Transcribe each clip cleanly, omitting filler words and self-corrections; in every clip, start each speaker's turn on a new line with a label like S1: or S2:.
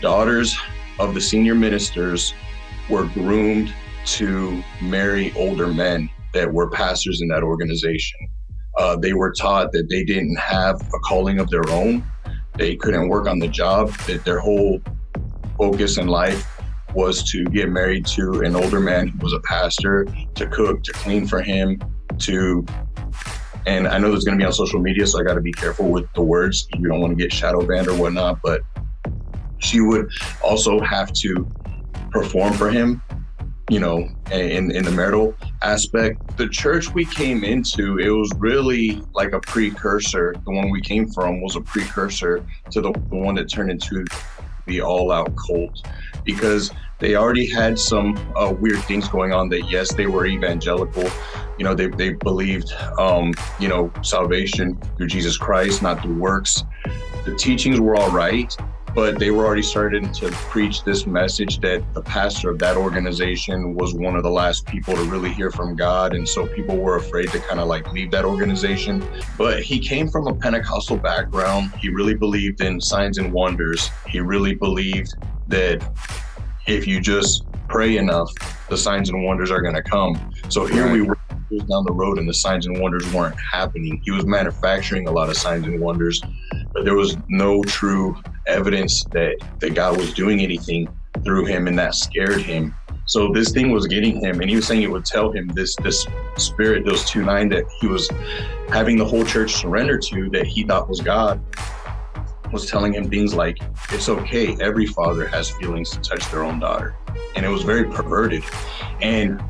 S1: daughters of the senior ministers were groomed to marry older men that were pastors in that organization. They were taught that they didn't have a calling of their own. They couldn't work on the job, that their whole focus in life was to get married to an older man who was a pastor, to cook, to clean for him, and I know there's going to be on social media, so I got to be careful with the words. You don't want to get shadow banned or whatnot, but she would also have to perform for him, in the marital aspect. The church we came into, it was really like a precursor. The one we came from was a precursor to the one that turned into the all-out cult, because they already had some weird things going on. That, yes, they were evangelical. They believed, salvation through Jesus Christ, not through works. The teachings were all right, but they were already starting to preach this message that the pastor of that organization was one of the last people to really hear from God. And so people were afraid to kind of like leave that organization. But he came from a Pentecostal background. He really believed in signs and wonders. He really believed that if you just pray enough, the signs and wonders are going to come. So here we were down the road and the signs and wonders weren't happening. He was manufacturing a lot of signs and wonders, but there was no true evidence that God was doing anything through him, and that scared him. So this thing was getting him, and he was saying it would tell him this spirit, those 2-9 that he was having the whole church surrender to, that he thought was God, was telling him things like, it's okay, every father has feelings to touch their own daughter. And it was very perverted. And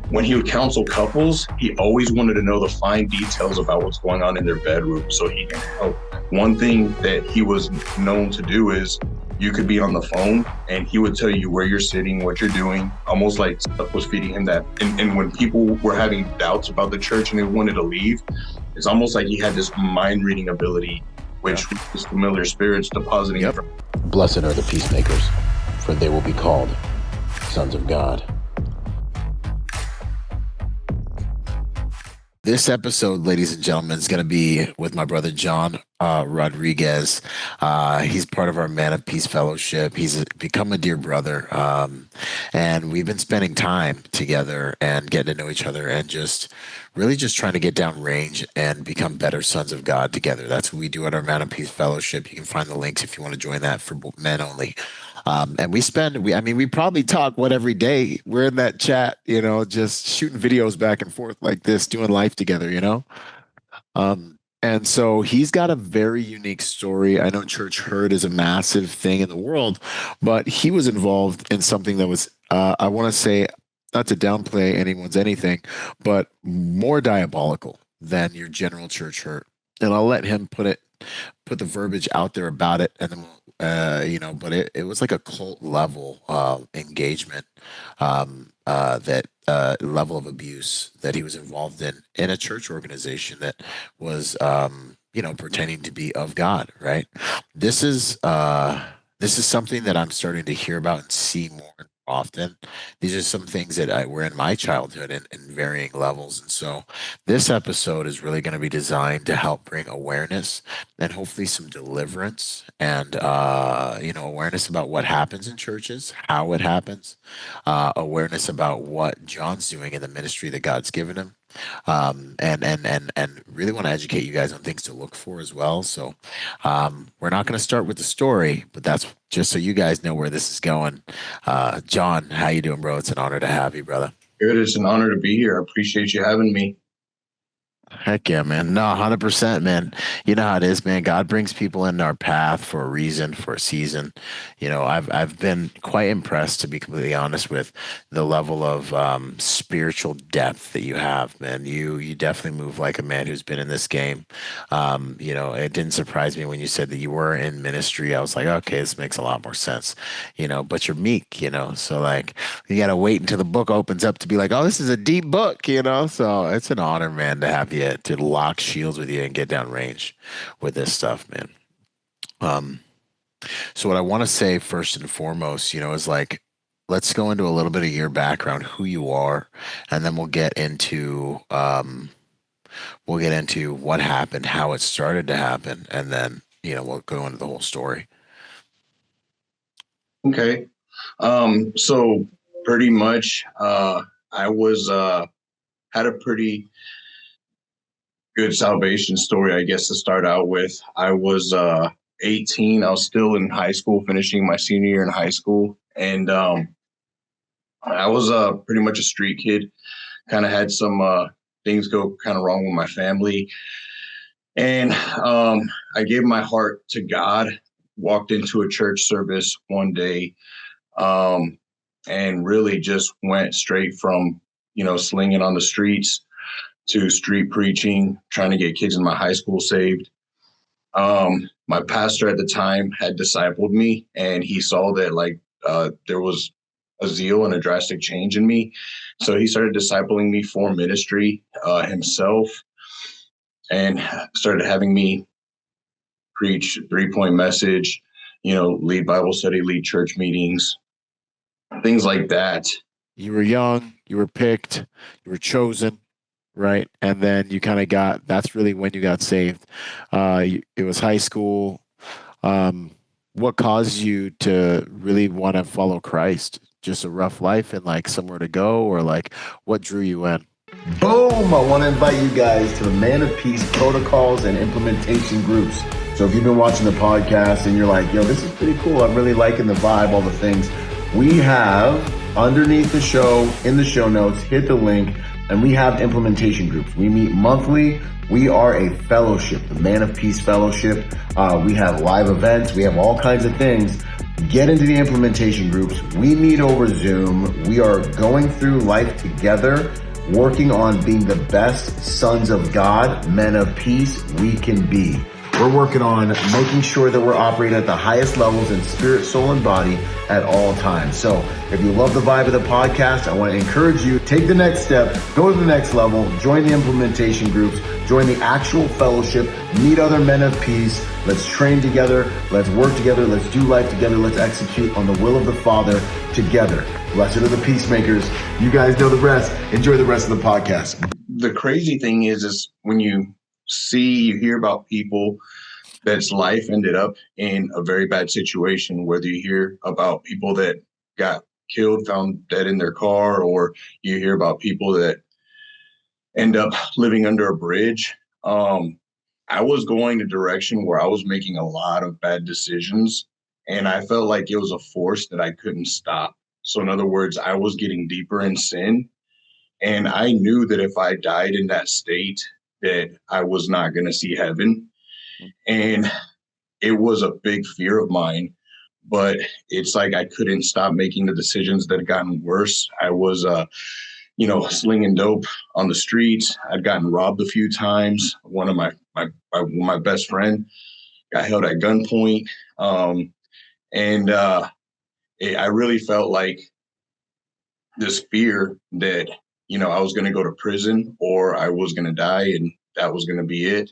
S1: when he would counsel couples, he always wanted to know the fine details about what's going on in their bedroom so he can help. One thing that he was known to do is you could be on the phone and he would tell you where you're sitting, what you're doing, almost like stuff was feeding him that. And when people were having doubts about the church and they wanted to leave, it's almost like he had this mind reading ability, which was familiar spirits depositing.
S2: Blessed are the peacemakers, for they will be called sons of God. This episode, ladies and gentlemen, is going to be with my brother, John Rodriguez. He's part of our Man of Peace Fellowship. He's become a dear brother. And we've been spending time together and getting to know each other and just really just trying to get down range and become better sons of God together. That's what we do at our Man of Peace Fellowship. You can find the links if you want to join that for men only. And we probably talk every day. We're in that chat, just shooting videos back and forth like this, doing life together, And so he's got a very unique story. I know church hurt is a massive thing in the world, but he was involved in something that was, I want to say, not to downplay anyone's anything, but more diabolical than your general church hurt. And I'll let him put the verbiage out there about it, and then but it was like a cult level engagement, that level of abuse that he was involved in a church organization that was pretending to be of God, right? This is something that I'm starting to hear about and see more often. These are some things that were in my childhood in varying levels. And so this episode is really going to be designed to help bring awareness and hopefully some deliverance and, awareness about what happens in churches, how it happens, awareness about what John's doing in the ministry that God's given him. And really want to educate you guys on things to look for as well. So we're not going to start with the story, but that's just so you guys know where this is going. John, how you doing, bro? It's an honor to have you, brother.
S1: Good. It's an honor to be here. I appreciate you having me.
S2: Heck yeah, man. No, 100%, man. You know how it is, man. God brings people in our path for a reason, for a season. I've been quite impressed, to be completely honest, with the level of spiritual depth that you have, man. You definitely move like a man who's been in this game. It didn't surprise me when you said that you were in ministry. I was like, okay, this makes a lot more sense. But you're meek, so like you got to wait until the book opens up to be like, oh, this is a deep book, So it's an honor, man, to have you to lock shields with you and get down range with this stuff, man. So what I want to say first and foremost, is like, let's go into a little bit of your background, who you are, and then we'll get into what happened, how it started to happen, and then we'll go into the whole story.
S1: Okay. So pretty much, I was had a pretty good salvation story, I guess, to start out with. I was 18. I was still in high school, finishing my senior year in high school, and I was pretty much a street kid. Kind of had some things go kind of wrong with my family, and I gave my heart to God. Walked into a church service one day, um, and really just went straight from slinging on the streets to street preaching, trying to get kids in my high school saved. My pastor at the time had discipled me, and he saw that there was a zeal and a drastic change in me. So he started discipling me for ministry himself, and started having me preach 3 point message, lead Bible study, lead church meetings, things like that.
S2: You were young, you were picked, you were chosen, right? And then you kind of got, that's really when you got saved. It was high school. Um, what caused you to really want to follow Christ? Just a rough life and like somewhere to go, or like what drew you in?
S3: Boom! I want to invite you guys to the Man of Peace protocols and implementation groups. So if you've been watching the podcast and you're like, yo, this is pretty cool, I'm really liking the vibe, all the things, we have underneath the show, in the show notes, hit the link, and we have implementation groups. We meet monthly. We are a fellowship, the Man of Peace Fellowship. We have live events. We have all kinds of things. Get into the implementation groups. We meet over Zoom. We are going through life together, working on being the best sons of God, men of peace we can be. We're working on making sure that we're operating at the highest levels in spirit, soul, and body at all times. So if you love the vibe of the podcast, I want to encourage you, take the next step, go to the next level, join the implementation groups, join the actual fellowship, meet other men of peace. Let's train together. Let's work together. Let's do life together. Let's execute on the will of the Father together. Blessed are the peacemakers. You guys know the rest. Enjoy the rest of the podcast.
S1: The crazy thing is when you hear about people that's life ended up in a very bad situation, whether you hear about people that got killed, found dead in their car, or you hear about people that end up living under a bridge. I was going a direction where I was making a lot of bad decisions, and I felt like it was a force that I couldn't stop. So in other words, I was getting deeper in sin, and I knew that if I died in that state, that I was not going to see heaven. And it was a big fear of mine, but it's like I couldn't stop making the decisions that had gotten worse. I was, slinging dope on the streets. I'd gotten robbed a few times. One of my best friend got held at gunpoint. And I really felt like this fear that, I was going to go to prison or I was going to die and that was going to be it.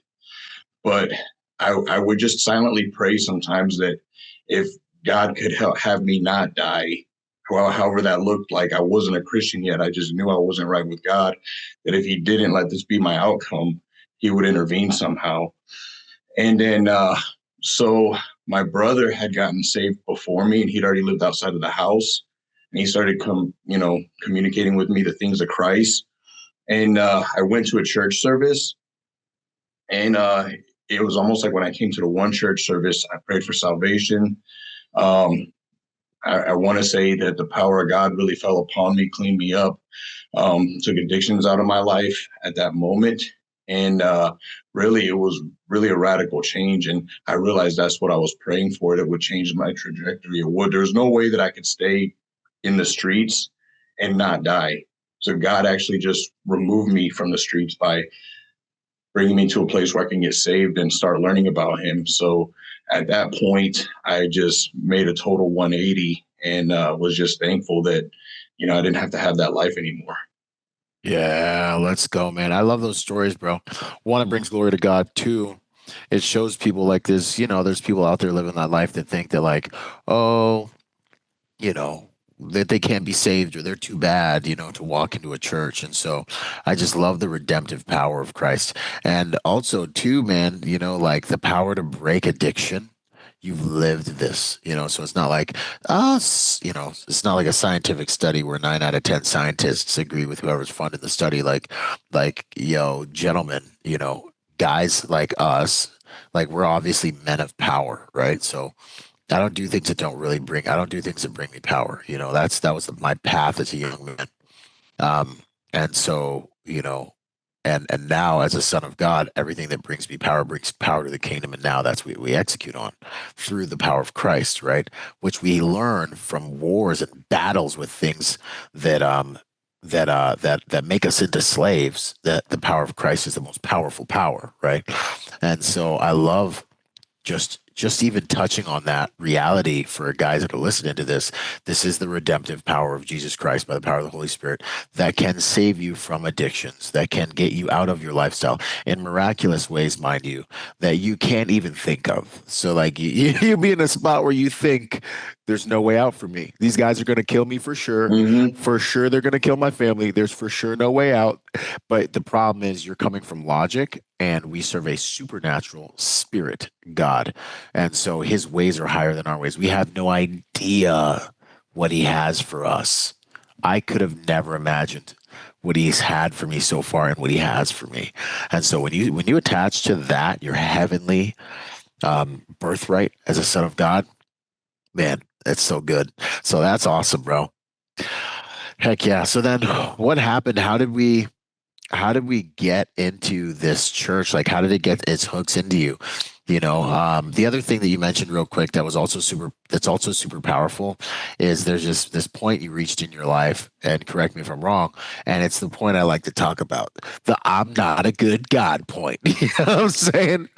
S1: But I would just silently pray sometimes that if God could have me not die, well, however that looked like, I wasn't a Christian yet. I just knew I wasn't right with God, that if he didn't let this be my outcome, he would intervene somehow. And then, so my brother had gotten saved before me, and he'd already lived outside of the house. And he started communicating with me the things of Christ. And I went to a church service, and it was almost like when I came to the one church service, I prayed for salvation. Um, I want to say that the power of God really fell upon me, cleaned me up, took addictions out of my life at that moment. And really, it was really a radical change. And I realized that's what I was praying for, that would change my trajectory. There's no way that I could stay in the streets and not die. So God actually just removed me from the streets by bringing me to a place where I can get saved and start learning about him. So at that point, I just made a total 180 and was just thankful that, I didn't have to have that life anymore.
S2: Yeah, let's go, man. I love those stories, bro. One, it brings glory to God. Two, it shows people like this, there's people out there living that life that think that like, oh, you know, that they can't be saved or they're too bad, to walk into a church. And so I just love the redemptive power of Christ. And also too, man, like the power to break addiction. you've lived this, so it's not like us, it's not like a scientific study where 9 out of 10 scientists agree with whoever's funding the study. Gentlemen, guys like us, like we're obviously men of power, right? So I don't do things that bring me power. That was my path as a young man. Um, and so, and now as a son of God, everything that brings power to the kingdom. And now that's what we execute on through the power of Christ, right? Which we learn from wars and battles with things that make us into slaves. That the power of Christ is the most powerful power, right? And so I love just even touching on that reality for guys that are listening to this. This is the redemptive power of Jesus Christ by the power of the Holy Spirit that can save you from addictions, that can get you out of your lifestyle in miraculous ways, mind you, that you can't even think of. So like you be in a spot where you think there's no way out for me. These guys are going to kill me for sure.
S1: Mm-hmm.
S2: For sure they're going to kill my family. There's for sure no way out. But the problem is you're coming from logic, and we serve a supernatural spirit God. And so his ways are higher than our ways. We have no idea what he has for us. I could have never imagined what he's had for me so far and what he has for me. And so when you attach to that your heavenly birthright as a son of God, man, it's so good. So that's awesome, bro. Heck yeah. So then what happened? How did we get into this church? Like, how did it get its hooks into you? The other thing that you mentioned real quick that's also super powerful is there's just this point you reached in your life, and correct me if I'm wrong, and it's the point I like to talk about, the I'm not a good God point. You know what I'm saying?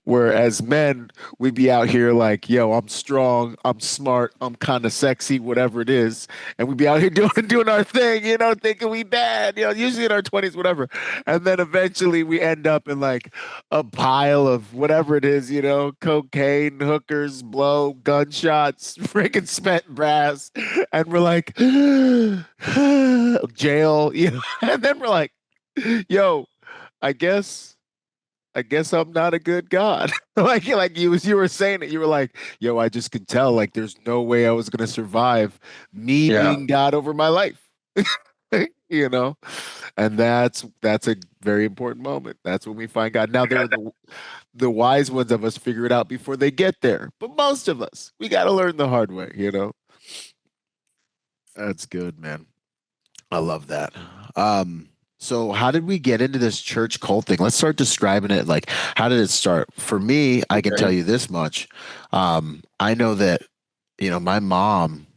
S2: Where as men, we'd be out here like, yo, I'm strong, I'm smart, I'm kind of sexy, whatever it is. And we'd be out here doing our thing, thinking we bad, usually in our 20s, whatever. And then eventually we end up in like a pile of whatever it is, cocaine, hookers, blow, gunshots, freaking spent brass. And we're like, jail, and then we're like, yo, I guess I'm not a good God. like you were saying it, you were like, yo, I just could tell like there's no way I was gonna survive me
S1: Yeah.
S2: being God over my life. you know and that's a very important moment. That's when we find God. Now there are the wise ones of us figure it out before they get there, but most of us, we got to learn the hard way. That's good, man. I love that. So how did we get into this church cult thing? Let's start describing it. Like, how did it start? For me, I can tell you this much. I know that, my mom,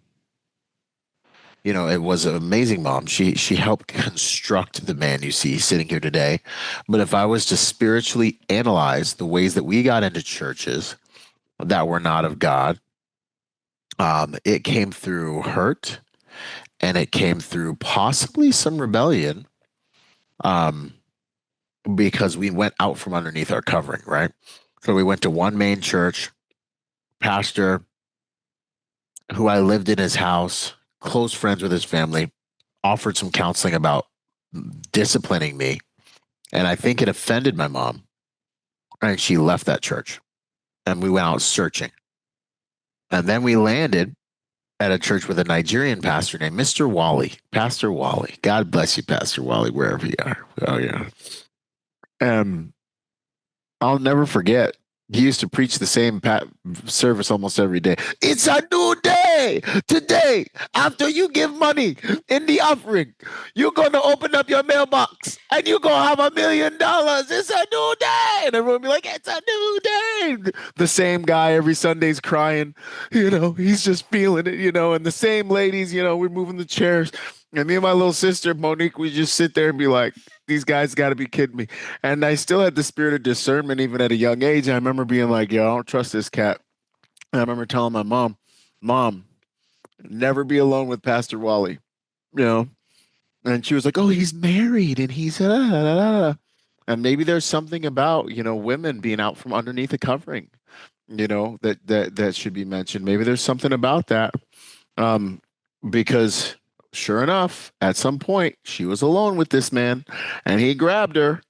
S2: it was an amazing mom. She helped construct the man you see sitting here today. But if I was to spiritually analyze the ways that we got into churches that were not of God, it came through hurt, and it came through possibly some rebellion, um, because we went out from underneath our covering, right? So we went to one main church, pastor who I lived in his house, close friends with his family, offered some counseling about disciplining me. And I think it offended my mom. And she left that church. And we went out searching. And then we landed at a church with a Nigerian pastor named Mr. Wally. Pastor Wally. God bless you, Pastor Wally, wherever you are. Oh, yeah. I'll never forget. He used to preach the same service almost every day. It's a new day. Today, after you give money in the offering, you're going to open up your mailbox and you're going to have $1 million. It's a new day. And everyone will be like, it's a new day. The same guy every Sunday's crying. He's just feeling it, and the same ladies, we're moving the chairs. And me and my little sister, Monique, we just sit there and be like, these guys got to be kidding me. And I still had the spirit of discernment even at a young age. I remember being like, yo, I don't trust this cat. And I remember telling my mom, never be alone with Pastor Wally, And she was like, oh, he's married and he's, and maybe there's something about, women being out from underneath a covering, that should be mentioned. Maybe there's something about that. Because sure enough, at some point, she was alone with this man, and he grabbed her.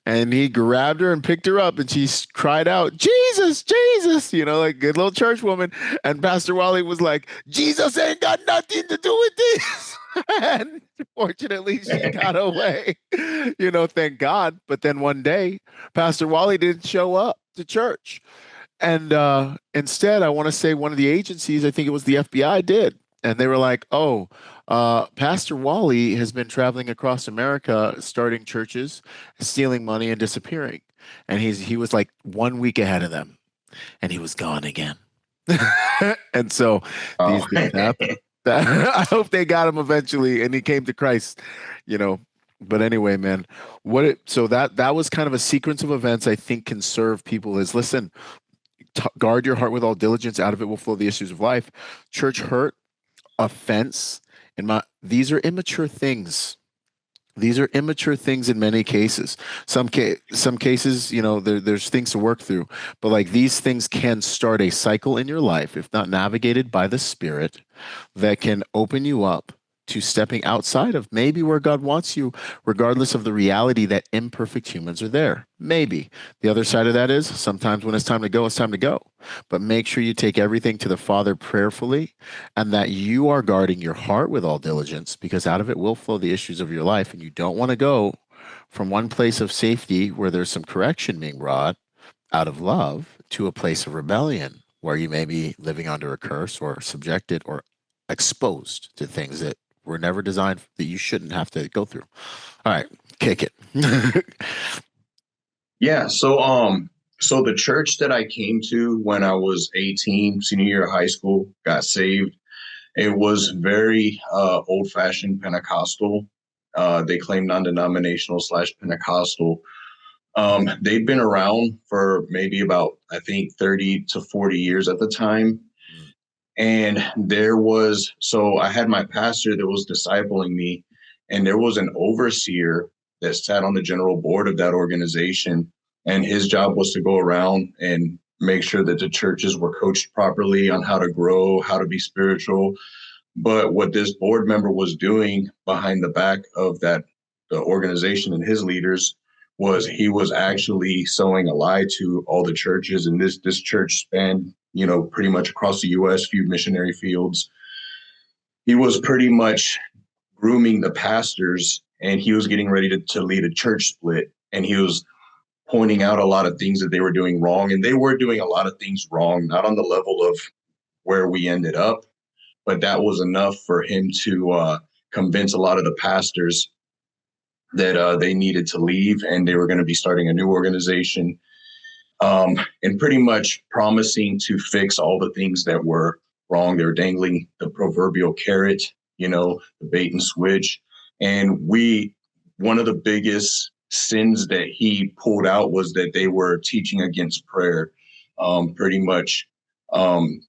S2: And he grabbed her and picked her up, and she cried out, "Jesus, Jesus," like good little church woman. And Pastor Wally was like, "Jesus ain't got nothing to do with this." And fortunately, she got away, thank God. But then one day, Pastor Wally didn't show up to church. And instead, I want to say one of the agencies, I think it was the FBI, did. And they were like, "Oh, Pastor Wally has been traveling across America, starting churches, stealing money, and disappearing." And he was like 1 week ahead of them, and he was gone again. And so
S1: Oh.
S2: these things happen. I hope they got him eventually, and he came to Christ. You know. But anyway, man, so that was kind of a sequence of events I think can serve people. Is listen, guard your heart with all diligence. Out of it will flow the issues of life. Church hurt, offense, and these are immature things. These are immature things in many cases. Some cases, there's things to work through, but like these things can start a cycle in your life, if not navigated by the Spirit, that can open you up to stepping outside of maybe where God wants you, regardless of the reality that imperfect humans are there. Maybe. The other side of that is sometimes when it's time to go, it's time to go. But make sure you take everything to the Father prayerfully, and that you are guarding your heart with all diligence, because out of it will flow the issues of your life. And you don't want to go from one place of safety where there's some correction being brought out of love to a place of rebellion where you may be living under a curse or subjected or exposed to things that were never designed, that you shouldn't have to go through. All right, kick it.
S1: Yeah. So the church that I came to when I was 18, senior year of high school, got saved. It was very old-fashioned Pentecostal. They claim non-denominational / Pentecostal. They'd been around for maybe about, I think, 30 to 40 years at the time. And so I had my pastor that was discipling me, and there was an overseer that sat on the general board of that organization. And his job was to go around and make sure that the churches were coached properly on how to grow, how to be spiritual. But what this board member was doing behind the back of the organization and his leaders was he was actually sowing a lie to all the churches. And this church spanned, pretty much across the U.S., few missionary fields. He was pretty much grooming the pastors, and he was getting ready to lead a church split. And he was pointing out a lot of things that they were doing wrong. And they were doing a lot of things wrong, not on the level of where we ended up, but that was enough for him to convince a lot of the pastors that they needed to leave, and they were going to be starting a new organization, and pretty much promising to fix all the things that were wrong. They were dangling the proverbial carrot, the bait and switch. And one of the biggest sins that he pulled out was that they were teaching against prayer. Pretty much,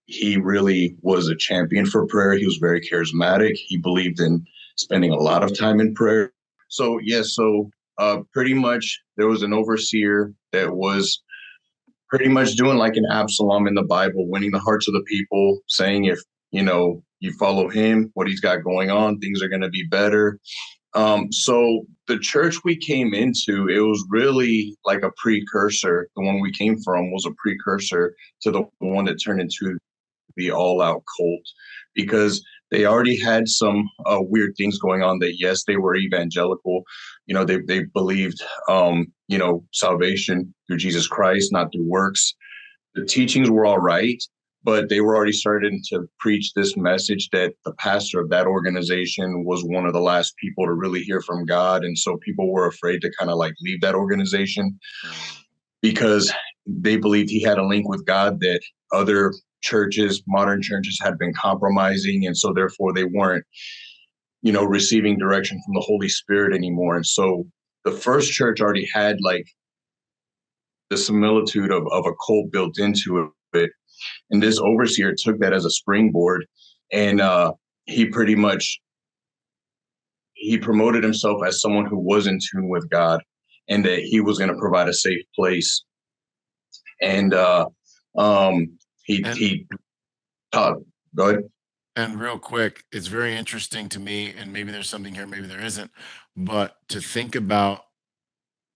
S1: he really was a champion for prayer. He was very charismatic. He believed in spending a lot of time in prayer. So pretty much there was an overseer that was pretty much doing like an Absalom in the Bible, winning the hearts of the people, saying if, you follow him, what he's got going on, things are going to be better. So the church we came into, it was really like a precursor. The one we came from was a precursor to the one that turned into the all-out cult, because they already had some weird things going on. That yes, they were evangelical. They believed salvation through Jesus Christ, not through works. The teachings were all right, but they were already starting to preach this message that the pastor of that organization was one of the last people to really hear from God. And so people were afraid to kind of like leave that organization because they believed he had a link with God that other churches, modern churches, had been compromising. And so therefore they weren't, receiving direction from the Holy Spirit anymore. And so the first church already had like the similitude of a cult built into it. And this overseer took that as a springboard, and he promoted himself as someone who was in tune with God, and that he was going to provide a safe place. And he taught. Go ahead.
S2: And real quick, it's very interesting to me, and maybe there's something here, maybe there isn't, but to think about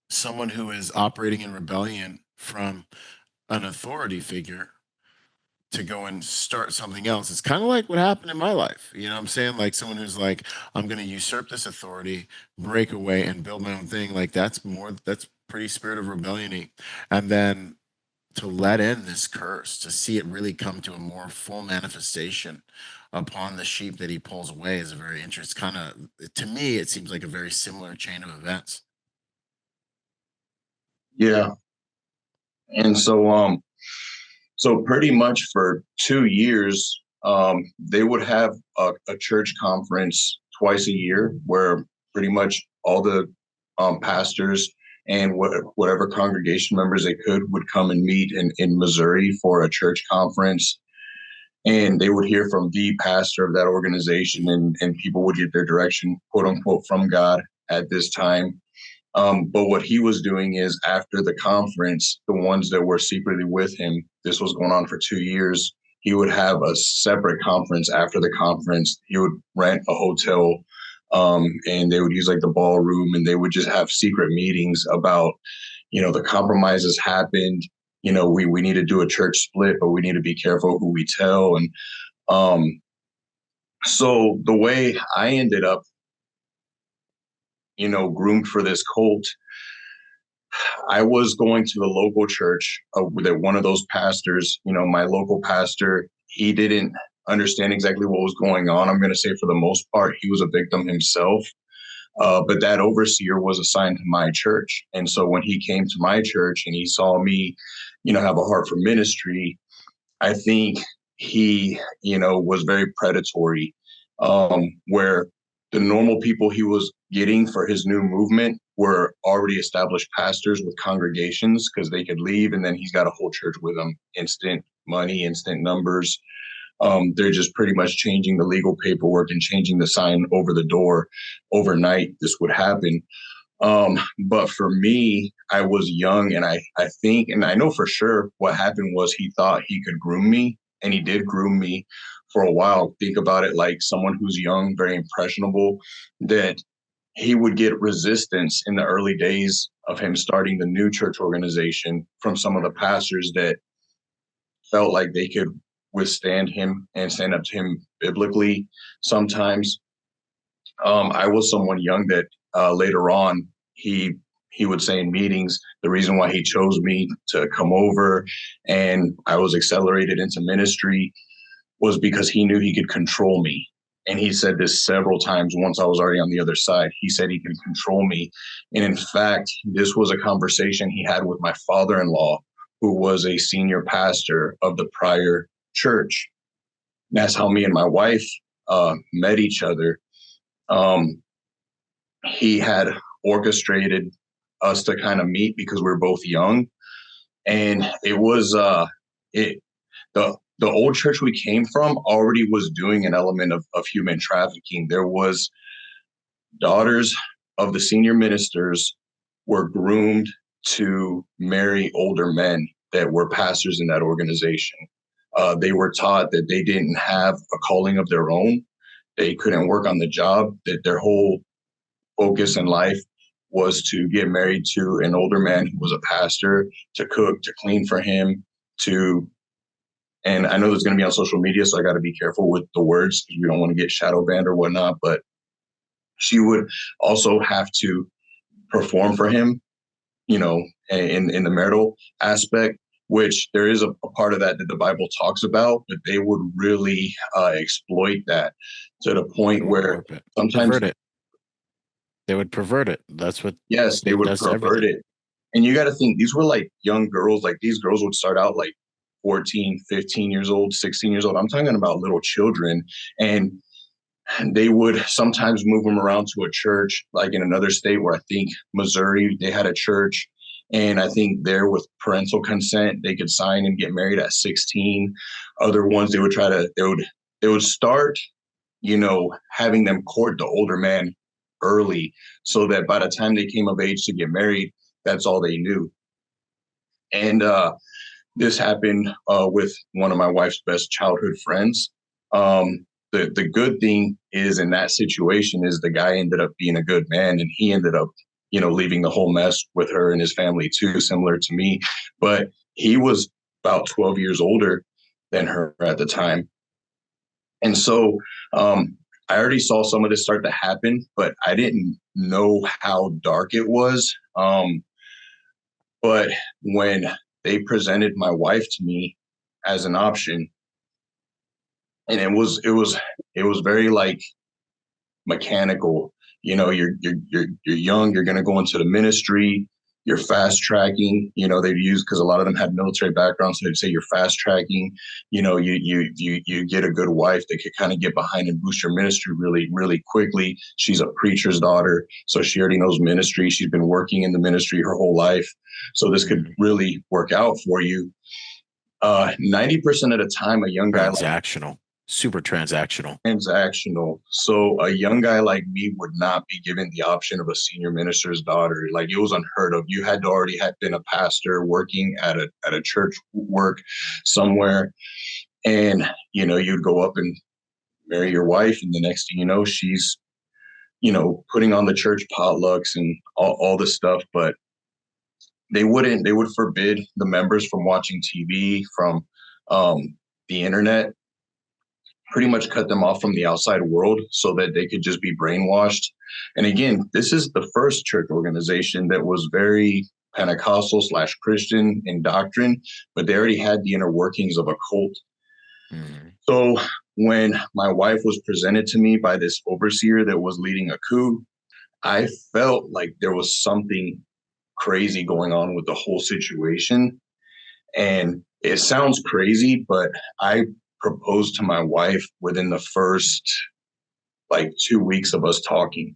S2: someone who is operating in rebellion from an authority figure to go and start something else. It's kind of like what happened in my life. You know what I'm saying? Like someone who's like, I'm going to usurp this authority, break away, and build my own thing. Like that's pretty spirit of rebellion. And then to let in this curse, to see it really come to a more full manifestation upon the sheep that he pulls away is a very interesting kind of, to me, it seems like a very similar chain of events.
S1: Yeah. And so pretty much for 2 years, they would have a church conference twice a year where pretty much all the pastors and whatever congregation members they could would come and meet in Missouri for a church conference. And they would hear from the pastor of that organization, and people would get their direction, quote unquote, from God at this time. But what he was doing is after the conference, the ones that were secretly with him, this was going on for 2 years. He would have a separate conference after the conference. He would rent a hotel, and they would use like the ballroom, and they would just have secret meetings about, the compromises happened. We need to do a church split, but we need to be careful who we tell. And so the way I ended up, groomed for this cult, I was going to the local church that one of those pastors, my local pastor, he didn't understand exactly what was going on. I'm going to say for the most part, he was a victim himself. But that overseer was assigned to my church. And so when he came to my church and he saw me, have a heart for ministry, I think he, was very predatory, where the normal people he was getting for his new movement were already established pastors with congregations because they could leave and then he's got a whole church with them. Instant money, instant numbers. They're just pretty much changing the legal paperwork and changing the sign over the door overnight. This would happen. But for me, I was young, and I think, and I know for sure what happened was he thought he could groom me, and he did groom me for a while. Think about it like someone who's young, very impressionable, that he would get resistance in the early days of him starting the new church organization from some of the pastors that felt like they could withstand him and stand up to him biblically. Sometimes I was someone young that later on he would say in meetings the reason why he chose me to come over and I was accelerated into ministry was because he knew he could control me. And he said this several times once I was already on the other side. He said he could control me. And in fact, this was a conversation he had with my father-in-law, who was a senior pastor of the prior church. And that's how me and my wife met each other. He had orchestrated us to kind of meet because we were both young. And it was the old church we came from already was doing an element of human trafficking. There was daughters of the senior ministers were groomed to marry older men that were pastors in that organization. They were taught that they didn't have a calling of their own. They couldn't work on the job, that their whole focus in life was to get married to an older man who was a pastor, to cook, to clean for him, and I know there's going to be on social media, so I got to be careful with the words because we don't want to get shadow banned or whatnot, but she would also have to perform for him, in the marital aspect, which there is a part of that the Bible talks about, but they would really exploit that to the point where sometimes
S2: they would pervert it. That's what.
S1: Yes, they would pervert it. And you got to think these were like young girls. Like these girls would start out like 14, 15 years old, 16 years old. I'm talking about little children. And they would sometimes move them around to a church, like in another state where I think Missouri, they had a church. And I think there with parental consent, they could sign and get married at 16. Other ones, they would start, having them court the older man early so that by the time they came of age to get married, that's all they knew. And this happened with one of my wife's best childhood friends. the good thing is in that situation is the guy ended up being a good man, and he ended up, leaving the whole mess with her and his family too, similar to me. But he was about 12 years older than her at the time. And so I already saw some of this start to happen, but I didn't know how dark it was. But when they presented my wife to me as an option, and it was very like mechanical. You're young, you're going to go into the ministry, you're fast tracking. They'd use, because a lot of them had military backgrounds, so they'd say you're fast tracking. You get a good wife that could kind of get behind and boost your ministry really, really quickly. She's a preacher's daughter, so she already knows ministry. She's been working in the ministry her whole life, so this could really work out for you. 90% of the time, a young guy
S2: super transactional.
S1: So a young guy like me would not be given the option of a senior minister's daughter. Like, it was unheard of. You had to already have been a pastor working at a church work somewhere. And, you'd go up and marry your wife. And the next thing you know, she's, putting on the church potlucks and all this stuff. But they would forbid the members from watching TV, from the internet, pretty much cut them off from the outside world so that they could just be brainwashed. And again, this is the first church organization that was very Pentecostal/Christian in doctrine, but they already had the inner workings of a cult. Mm-hmm. So when my wife was presented to me by this overseer that was leading a coup, I felt like there was something crazy going on with the whole situation. And it sounds crazy, but I proposed to my wife within the first 2 weeks of us talking,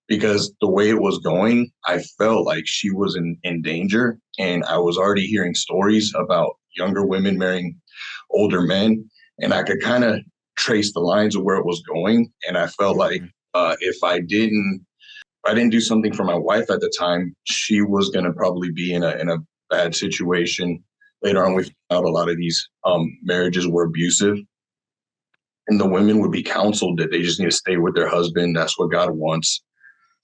S1: because the way it was going, I felt like she was in danger. And I was already hearing stories about younger women marrying older men, and I could kind of trace the lines of where it was going. And I felt like if I didn't do something for my wife at the time, she was going to probably be in a bad situation. Later on, we found out a lot of these marriages were abusive, and the women would be counseled that they just need to stay with their husband. That's what God wants.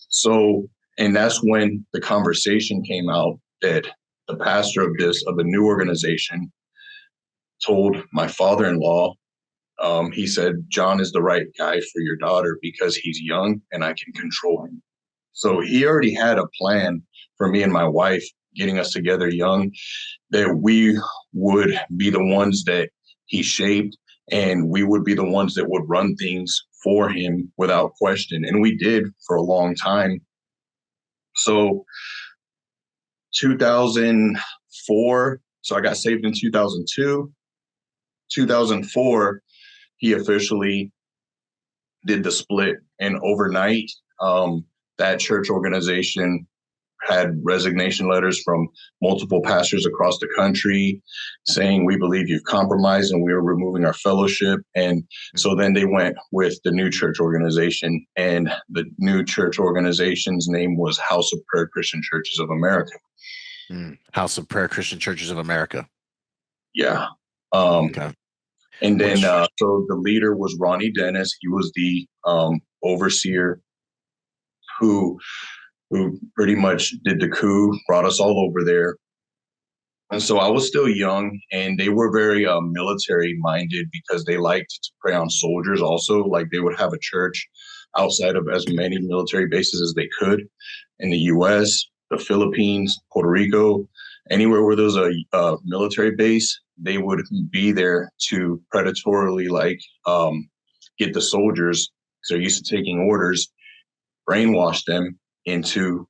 S1: So, and that's when the conversation came out that the pastor of the new organization told my father-in-law, he said, John is the right guy for your daughter because he's young and I can control him. So he already had a plan for me and my wife, getting us together young, that we would be the ones that he shaped, and we would be the ones that would run things for him without question. And we did for a long time. So 2004, so I got saved in 2002. 2004, he officially did the split. And overnight, that church organization had resignation letters from multiple pastors across the country saying, we believe you've compromised and we are removing our fellowship. And so then they went with the new church organization, and the new church organization's name was House of Prayer Christian Churches of America.
S2: House of Prayer Christian Churches of America.
S1: Yeah.
S2: Okay.
S1: And then, so the leader was Ronnie Dennis. He was the overseer who pretty much did the coup, brought us all over there. And so I was still young, and they were very military minded because they liked to prey on soldiers also. Like, they would have a church outside of as many military bases as they could in the U.S., the Philippines, Puerto Rico, anywhere where there's a military base, they would be there to predatorily get the soldiers, because they're used to taking orders, brainwash them into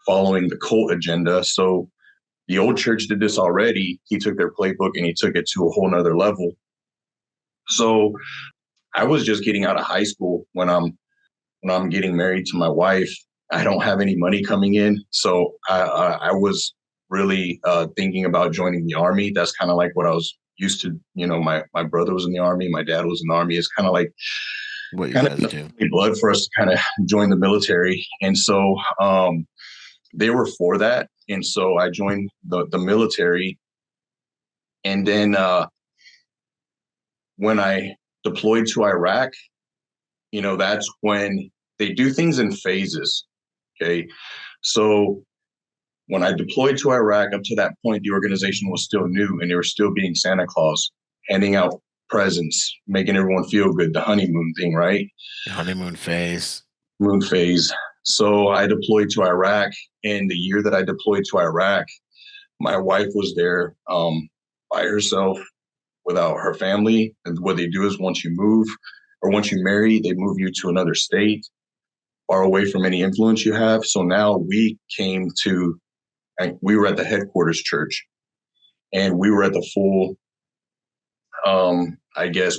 S1: following the cult agenda. So the old church did this already. He took their playbook and he took it to a whole nother level. So I was just getting out of high school when I'm getting married to my wife. I don't have any money coming in. So I was really thinking about joining the Army. That's kind of like what I was used to. My brother was in the Army. My dad was in the Army. It's kind of like
S2: what you guys do.
S1: Blood for us to kind of join the military. And so they were for that. And so I joined the military. And then when I deployed to Iraq, that's when they do things in phases. Okay. So when I deployed to Iraq, up to that point, the organization was still new and they were still being Santa Claus, handing out presents, making everyone feel good, the honeymoon thing, right?
S2: Honeymoon phase.
S1: Moon phase. So I deployed to Iraq, and the year that I deployed to Iraq, my wife was there by herself without her family. And what they do is once you move or once you marry, they move you to another state, far away from any influence you have. So now we were at the headquarters church, and we were at the full,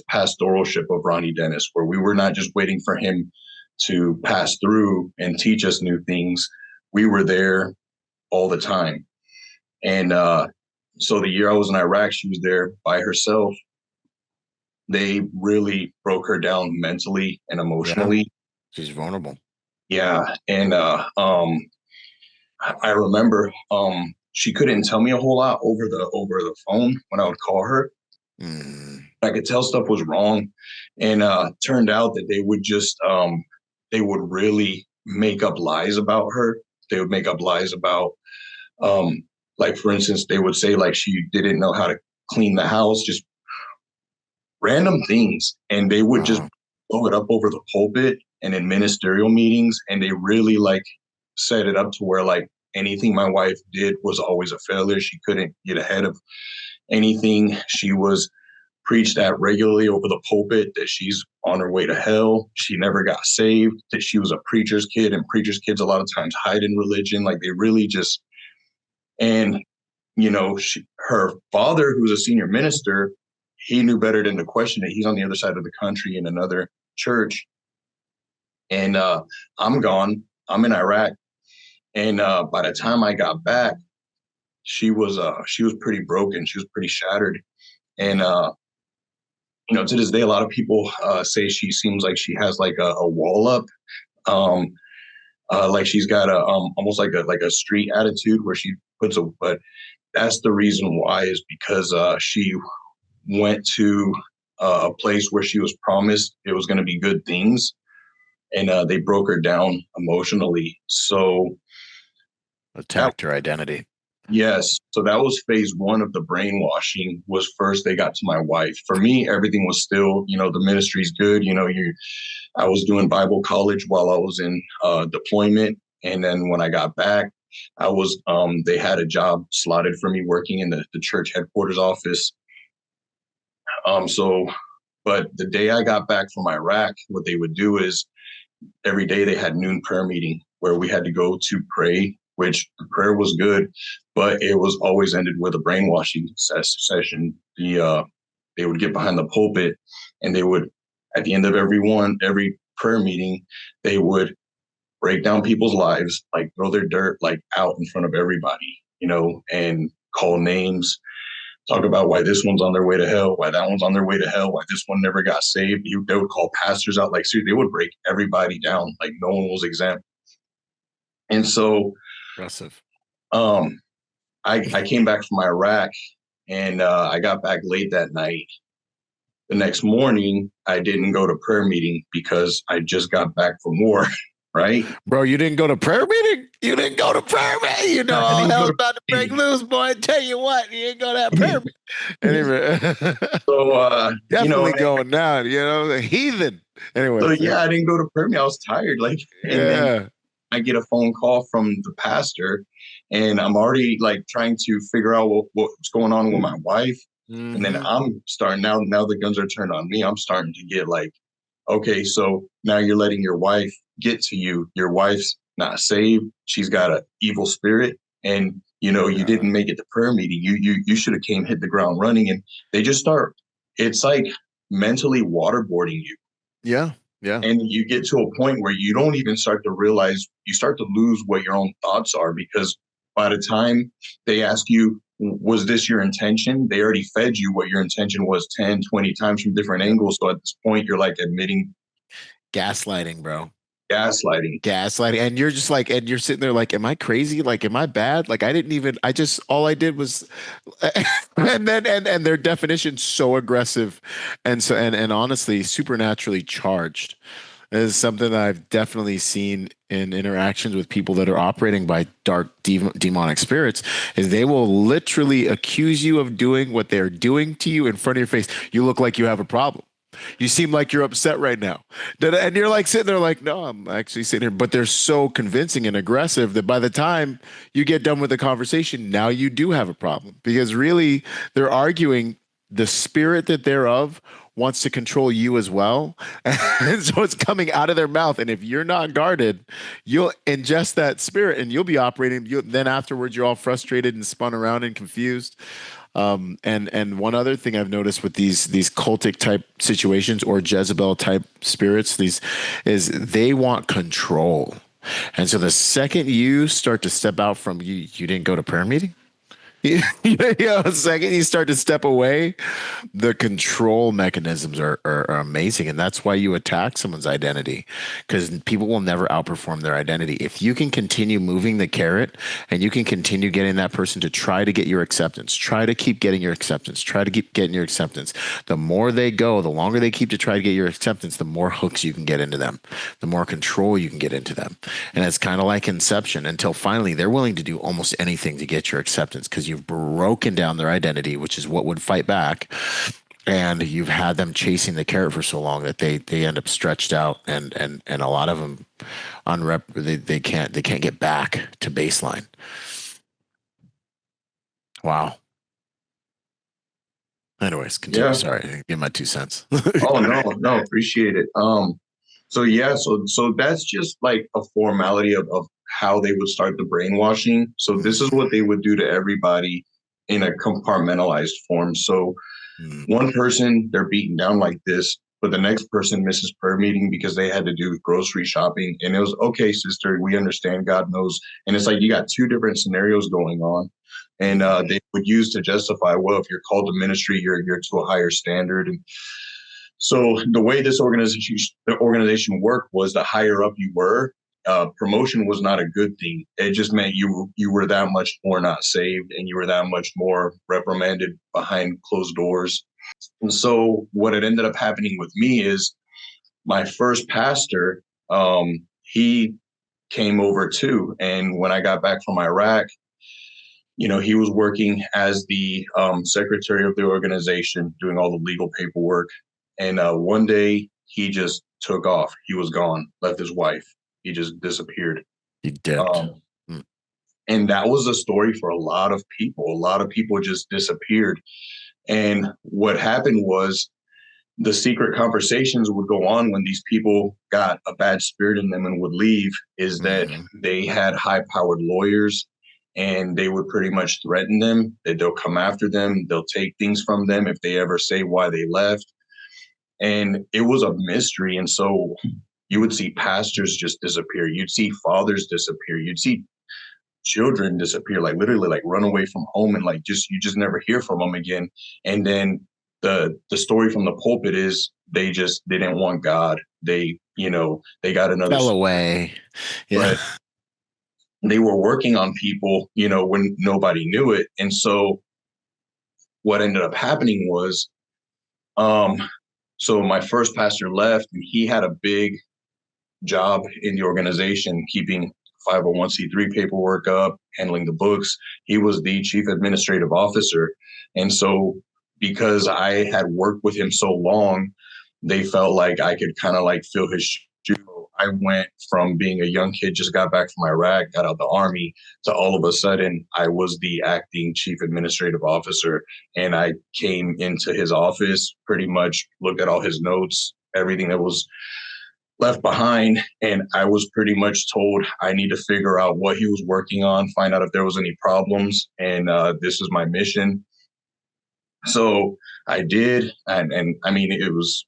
S1: pastoralship of Ronnie Dennis, where we were not just waiting for him to pass through and teach us new things. We were there all the time. And so the year I was in Iraq, she was there by herself. They really broke her down mentally and emotionally.
S2: Yeah. She's vulnerable.
S1: Yeah. And I remember she couldn't tell me a whole lot over the phone when I would call her. I could tell stuff was wrong. And turned out that they would just they would really make up lies about her. They would make up lies about, like, for instance, they would say like she didn't know how to clean the house, just random things. And they would just blow it up over the pulpit and in ministerial meetings. And they really like set it up to where like anything my wife did was always a failure. She couldn't get ahead of anything. She was preached at regularly over the pulpit that she's on her way to hell. She never got saved, that she was a preacher's kid, and preacher's kids a lot of times hide in religion. Like they really just, and her father, who's a senior minister, he knew better than to question it. He's on the other side of the country in another church. And I'm gone. I'm in Iraq. And by the time I got back, she was pretty broken. She was pretty shattered. And to this day, a lot of people say she seems like she has like a wall up, like she's got a almost like a street attitude where she puts but that's the reason why, is because she went to a place where she was promised it was going to be good things, and they broke her down emotionally. So
S2: attacked her identity.
S1: Yes. So that was phase one of the brainwashing. Was first they got to my wife. For me, everything was still, the ministry's good. I was doing Bible college while I was in deployment. And then when I got back, they had a job slotted for me working in the church headquarters office. But the day I got back from Iraq, what they would do is every day they had noon prayer meeting where we had to go to pray, which the prayer was good, but it was always ended with a brainwashing session. They would get behind the pulpit, and they would, at the end of every prayer meeting, they would break down people's lives, like throw their dirt like out in front of everybody, and call names, talk about why this one's on their way to hell, why that one's on their way to hell, why this one never got saved. They would call pastors out, like seriously, they would break everybody down, like no one was exempt. And so
S2: impressive.
S1: I came back from Iraq, and I got back late that night. The next morning, I didn't go to prayer meeting because I just got back from war, right?
S2: Bro, you didn't go to prayer meeting? You didn't go to prayer meeting? All hell's about to break loose, boy. I tell you what, you ain't go to that prayer meeting. Anyway.
S1: So,
S2: definitely going down, the heathen. Anyway.
S1: So, yeah, I didn't go to prayer meeting. I was tired. Then I get a phone call from the pastor, and I'm already like trying to figure out what's going on with my wife. Mm-hmm. And then I'm starting now the guns are turned on me. I'm starting to get like, okay, so now you're letting your wife get to you. Your wife's not saved. She's got an evil spirit, and you didn't make it to prayer meeting. You should have came hit the ground running. And they just start. It's like mentally waterboarding you.
S2: Yeah. Yeah.
S1: And you get to a point where you don't even start to realize, you start to lose what your own thoughts are, because by the time they ask you, was this your intention? They already fed you what your intention was 10, 20 times from different angles. So at this point, you're like admitting.
S2: Gaslighting, bro. Gaslighting. And you're just like, and you're sitting there like, am I crazy? Like, am I bad? Like, all I did was, and their definition's so aggressive. And honestly, supernaturally charged is something that I've definitely seen in interactions with people that are operating by dark demonic spirits is they will literally accuse you of doing what they're doing to you in front of your face. You look like you have a problem. You seem like you're upset right now. And you're like sitting there like, no, I'm actually sitting here. But they're so convincing and aggressive that by the time you get done with the conversation, now you do have a problem because really they're arguing the spirit that they're of wants to control you as well. And so it's coming out of their mouth. And if you're not guarded, you'll ingest that spirit and you'll be operating. Then afterwards, you're all frustrated and spun around and confused. And one other thing I've noticed with these cultic type situations or Jezebel type spirits, these is they want control. And so the second you start to step out from you didn't go to prayer meeting. The second you start to step away, the control mechanisms are amazing. And that's why you attack someone's identity because people will never outperform their identity. If you can continue moving the carrot and you can continue getting that person to try to get your acceptance, try to keep getting your acceptance, try to keep getting your acceptance, the more they go, the longer they keep to try to get your acceptance, the more hooks you can get into them, the more control you can get into them. And it's kind of like Inception until finally they're willing to do almost anything to get your acceptance because you've broken down their identity, which is what would fight back. And you've had them chasing the carrot for so long that they end up stretched out, and a lot of them they can't get back to baseline. Wow. Anyways, continue.
S1: Yeah.
S2: Sorry, give my 2 cents.
S1: Oh no, appreciate it. So that's just like a formality of how they would start the brainwashing. So this is what they would do to everybody in a compartmentalized form. So one person, they're beaten down like this, but the next person misses prayer meeting because they had to do grocery shopping. And it was, okay, sister, we understand, God knows. And it's like you got two different scenarios going on. And they would use to justify, well, if you're called to ministry, you're to a higher standard. And so the way this organization worked was the higher up you were, promotion was not a good thing. It just meant you were that much more not saved and you were that much more reprimanded behind closed doors. And so what had ended up happening with me is my first pastor, he came over too. And when I got back from Iraq, he was working as the secretary of the organization, doing all the legal paperwork. And one day he just took off. He was gone, left his wife. He just disappeared.
S2: He dipped.
S1: And that was a story for a lot of people. A lot of people just disappeared. And what happened was the secret conversations would go on when these people got a bad spirit in them and would leave, is that they had high-powered lawyers and they would pretty much threaten them that they'll come after them. They'll take things from them if they ever say why they left. And it was a mystery. And so you would see pastors just disappear. You'd see fathers disappear. You'd see children disappear, like literally like run away from home and like you just never hear from them again. And then the story from the pulpit is they didn't want God. They got another
S2: fell away. Yeah.
S1: But they were working on people, when nobody knew it. And so what ended up happening was, so my first pastor left and he had a big job in the organization, keeping 501c3 paperwork up, handling the books. He was the chief administrative officer. And so because I had worked with him so long, they felt like I could kind of like fill his shoes. I went from being a young kid, just got back from Iraq, got out of the army, to all of a sudden I was the acting chief administrative officer. And I came into his office, pretty much looked at all his notes, everything that was left behind. And I was pretty much told I need to figure out what he was working on, find out if there was any problems. And this is my mission. So I did. And I mean, it was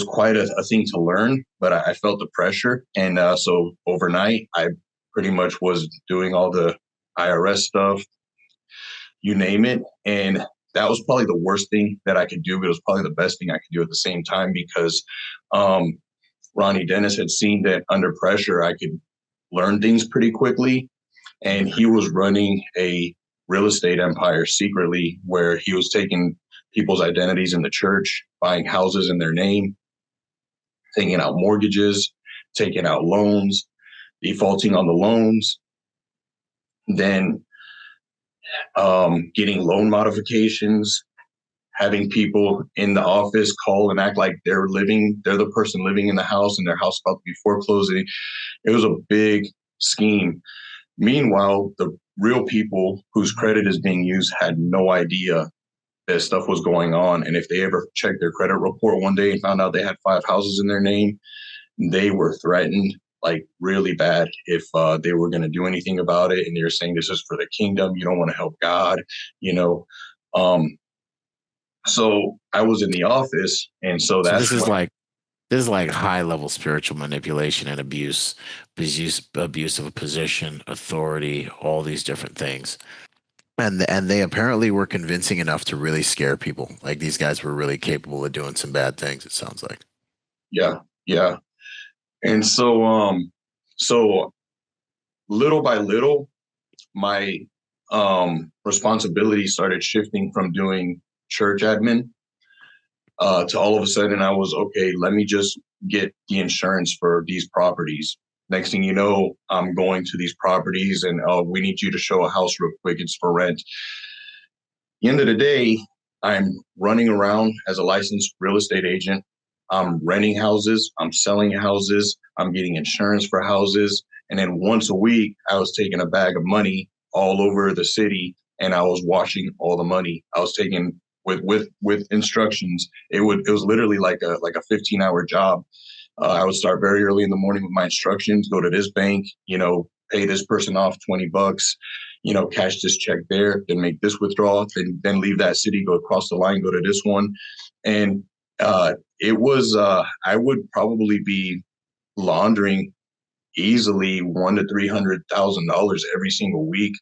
S1: quite a thing to learn, but I felt the pressure. And so overnight, I pretty much was doing all the IRS stuff, you name it. And that was probably the worst thing that I could do, but it was probably the best thing I could do at the same time, because Ronnie Dennis had seen that under pressure, I could learn things pretty quickly. And he was running a real estate empire secretly where he was taking people's identities in the church, buying houses in their name, taking out mortgages, taking out loans, defaulting on the loans, then getting loan modifications, having people in the office call and act like they're the person living in the house and their house about to be foreclosing. It was a big scheme. Meanwhile, the real people whose credit is being used had no idea that stuff was going on. And if they ever checked their credit report one day and found out they had 5 houses in their name, they were threatened like really bad if they were going to do anything about it. And they were saying, this is for the kingdom. You don't want to help God, you know. So I was in the office. And so
S4: this is like high level spiritual manipulation and abuse of a position, authority, all these different things. And they apparently were convincing enough to really scare people. Like these guys were really capable of doing some bad things, it sounds like.
S1: Yeah. And so little by little, my responsibility started shifting from doing church admin to all of a sudden I was, okay, let me just get the insurance for these properties. Next thing you know, I'm going to these properties and we need you to show a house real quick. It's for rent. At the end of the day, I'm running around as a licensed real estate agent. I'm renting houses. I'm selling houses. I'm getting insurance for houses. And then once a week, I was taking a bag of money all over the city and I was washing all the money. I was taking with instructions. It was literally like a 15-hour job. I would start very early in the morning with my instructions, go to this bank, pay this person off $20, cash this check there, then make this withdrawal, then leave that city, go across the line, go to this one. And it was, I would probably be laundering easily $100,000 to $300,000 every single week.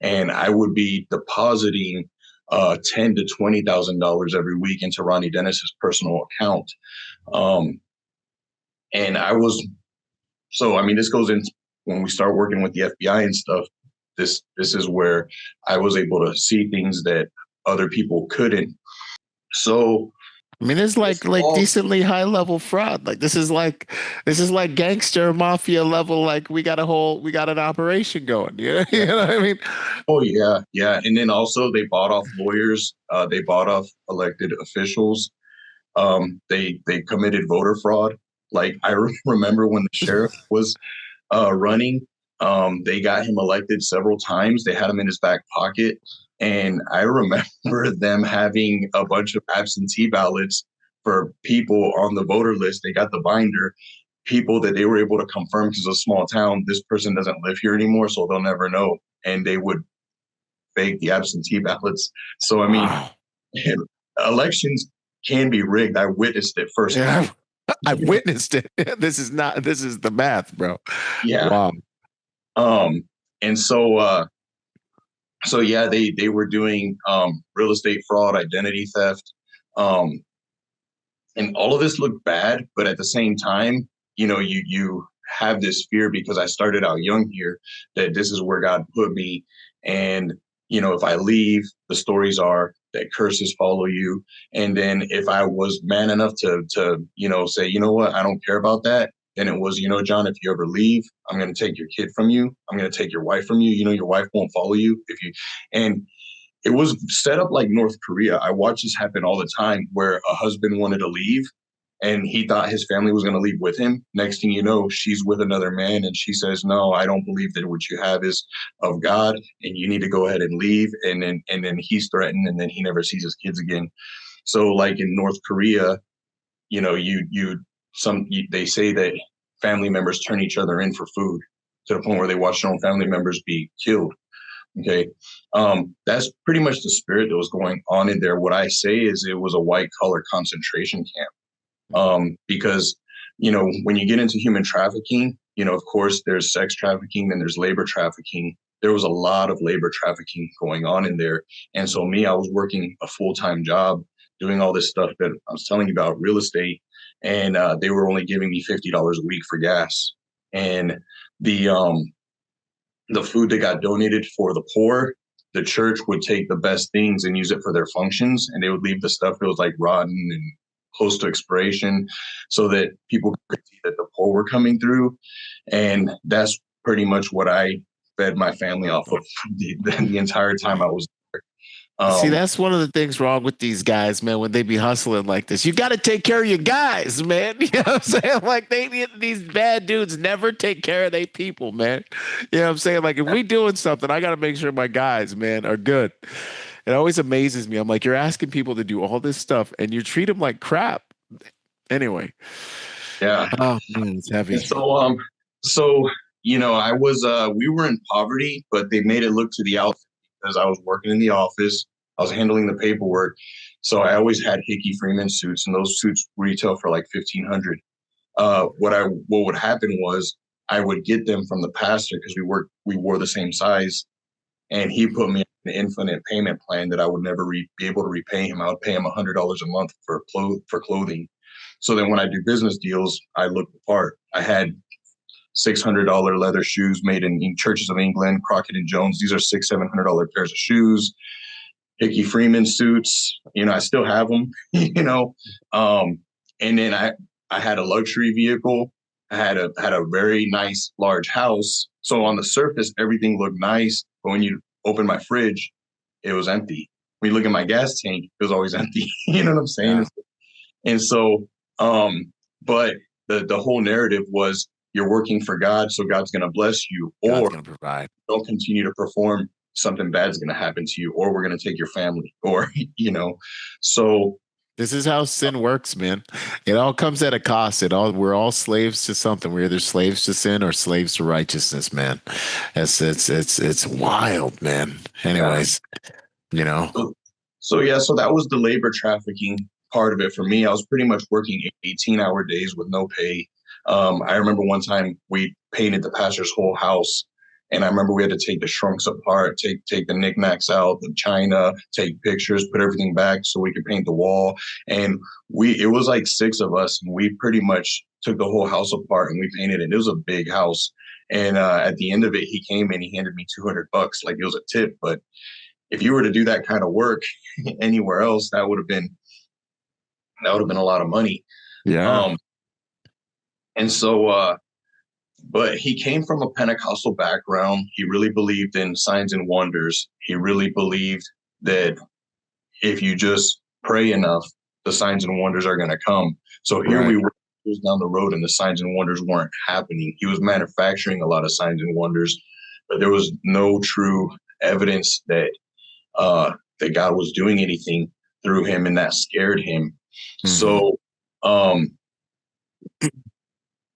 S1: And I would be depositing $10,000 to $20,000 every week into Ronnie Dennis's personal account. And this goes into when we start working with the FBI and stuff. This is where I was able to see things that other people couldn't. So,
S4: it's like decently high level fraud. Like this is like gangster mafia level. Like we got an operation going. You know what I mean?
S1: Oh yeah. And then also they bought off lawyers. They bought off elected officials. They committed voter fraud. Like I remember when the sheriff was running, they got him elected several times. They had him in his back pocket. And I remember them having a bunch of absentee ballots for people on the voter list. They got the binder, people that they were able to confirm because it's a small town. This person doesn't live here anymore, so they'll never know. And they would fake the absentee ballots. So, wow. Elections can be rigged. I witnessed it first.
S4: Yeah, I witnessed it. This is the math, bro.
S1: Yeah. Wow. And so yeah, they were doing real estate fraud, identity theft, and all of this looked bad. But at the same time, you have this fear because I started out young here that this is where God put me, and if I leave, the stories are that curses follow you. And then if I was man enough to say, you know what, I don't care about that. And it was, John, if you ever leave, I'm going to take your kid from you. I'm going to take your wife from you. Your wife won't follow you and it was set up like North Korea. I watch this happen all the time where a husband wanted to leave and he thought his family was going to leave with him. Next thing you know, she's with another man and she says, no, I don't believe that what you have is of God and you need to go ahead and leave. And then he's threatened and then he never sees his kids again. So like in North Korea, they say that family members turn each other in for food to the point where they watch their own family members be killed. Okay. That's pretty much the spirit that was going on in there. What I say is it was a white collar concentration camp. Because, when you get into human trafficking, of course there's sex trafficking and there's labor trafficking. There was a lot of labor trafficking going on in there. And so I was working a full-time job doing all this stuff that I was telling you about, real estate. and they were only giving me $50 a week for gas. And the food that got donated for the poor, the church would take the best things and use it for their functions, and they would leave the stuff that was like rotten and close to expiration, so that people could see that the poor were coming through. And that's pretty much what I fed my family off of the entire time I was there.
S4: See, that's one of the things wrong with these guys, man, when they be hustling like this. You got to take care of your guys, man. You know what I'm saying? Like these bad dudes never take care of their people, man. You know what I'm saying? Like if we doing something, I got to make sure my guys, man, are good. It always amazes me. I'm like, you're asking people to do all this stuff and you treat them like crap. Anyway.
S1: Yeah.
S4: Oh man, it's heavy.
S1: And so I was we were in poverty, but they made it look to the outside because I was working in the office. I was handling the paperwork. So I always had Hickey Freeman suits, and those suits retail for like $1,500. What would happen was I would get them from the pastor because we wore the same size, and he put me on an infinite payment plan that I would never be able to repay him. I would pay him $100 a month for clothing. So then when I do business deals, I look the part. I had $600 leather shoes made in Churches of England, Crockett and Jones. These are $700 pairs of shoes. Hickey Freeman suits, I still have them, and then I had a luxury vehicle. I had a very nice large house. So on the surface, everything looked nice. But when you open my fridge, it was empty. When you look at my gas tank, it was always empty. You know what I'm saying? Yeah. And so, but the whole narrative was you're working for God, so God's going to bless you, or
S4: God's going to provide.
S1: Don't continue to perform, something bad's going to happen to you, or we're going to take your family, or, so.
S4: This is how sin works, man. It all comes at a cost. We're all slaves to something. We're either slaves to sin or slaves to righteousness, man. It's wild, man. Anyways,
S1: So that was the labor trafficking part of it for me. I was pretty much working 18-hour days with no pay. I remember one time we painted the pastor's whole house. And I remember we had to take the trunks apart, take the knickknacks out, the china, take pictures, put everything back so we could paint the wall. And it was like 6 of us, and we pretty much took the whole house apart and we painted it. It was a big house. And at the end of it, he came and he handed me $200, like it was a tip. But if you were to do that kind of work anywhere else, that would have been a lot of money.
S4: Yeah.
S1: And so, but he came from a Pentecostal background. He really believed in signs and wonders. He really believed that if you just pray enough, the signs and wonders are going to come. So here we were down the road and the signs and wonders weren't happening. He was manufacturing a lot of signs and wonders, but there was no true evidence that that God was doing anything through him, and that scared him. Mm-hmm. So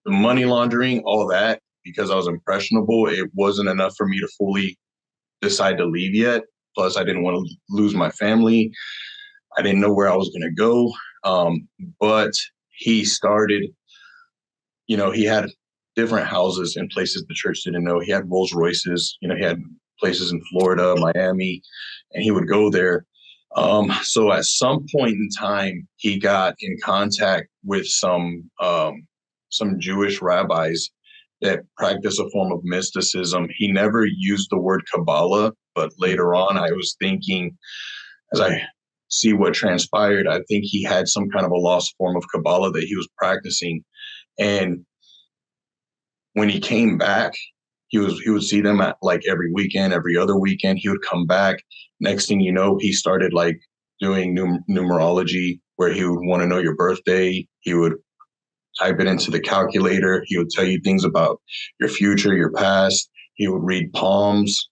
S1: the money laundering, all that, because I was impressionable, it wasn't enough for me to fully decide to leave yet. Plus, I didn't want to lose my family. I didn't know where I was going to go. But he started, he had different houses in places the church didn't know. He had Rolls Royces, he had places in Florida, Miami, and he would go there. So at some point in time, he got in contact with some Jewish rabbis that practice a form of mysticism. He never used the word Kabbalah, but later on I was thinking, as I see what transpired, I think he had some kind of a lost form of Kabbalah that he was practicing. And when he came back, he would see them at like every weekend, every other weekend. He would come back. Next thing you know, he started like doing numerology, where he would want to know your birthday. He would type it into the calculator. He would tell you things about your future, your past. He would read palms.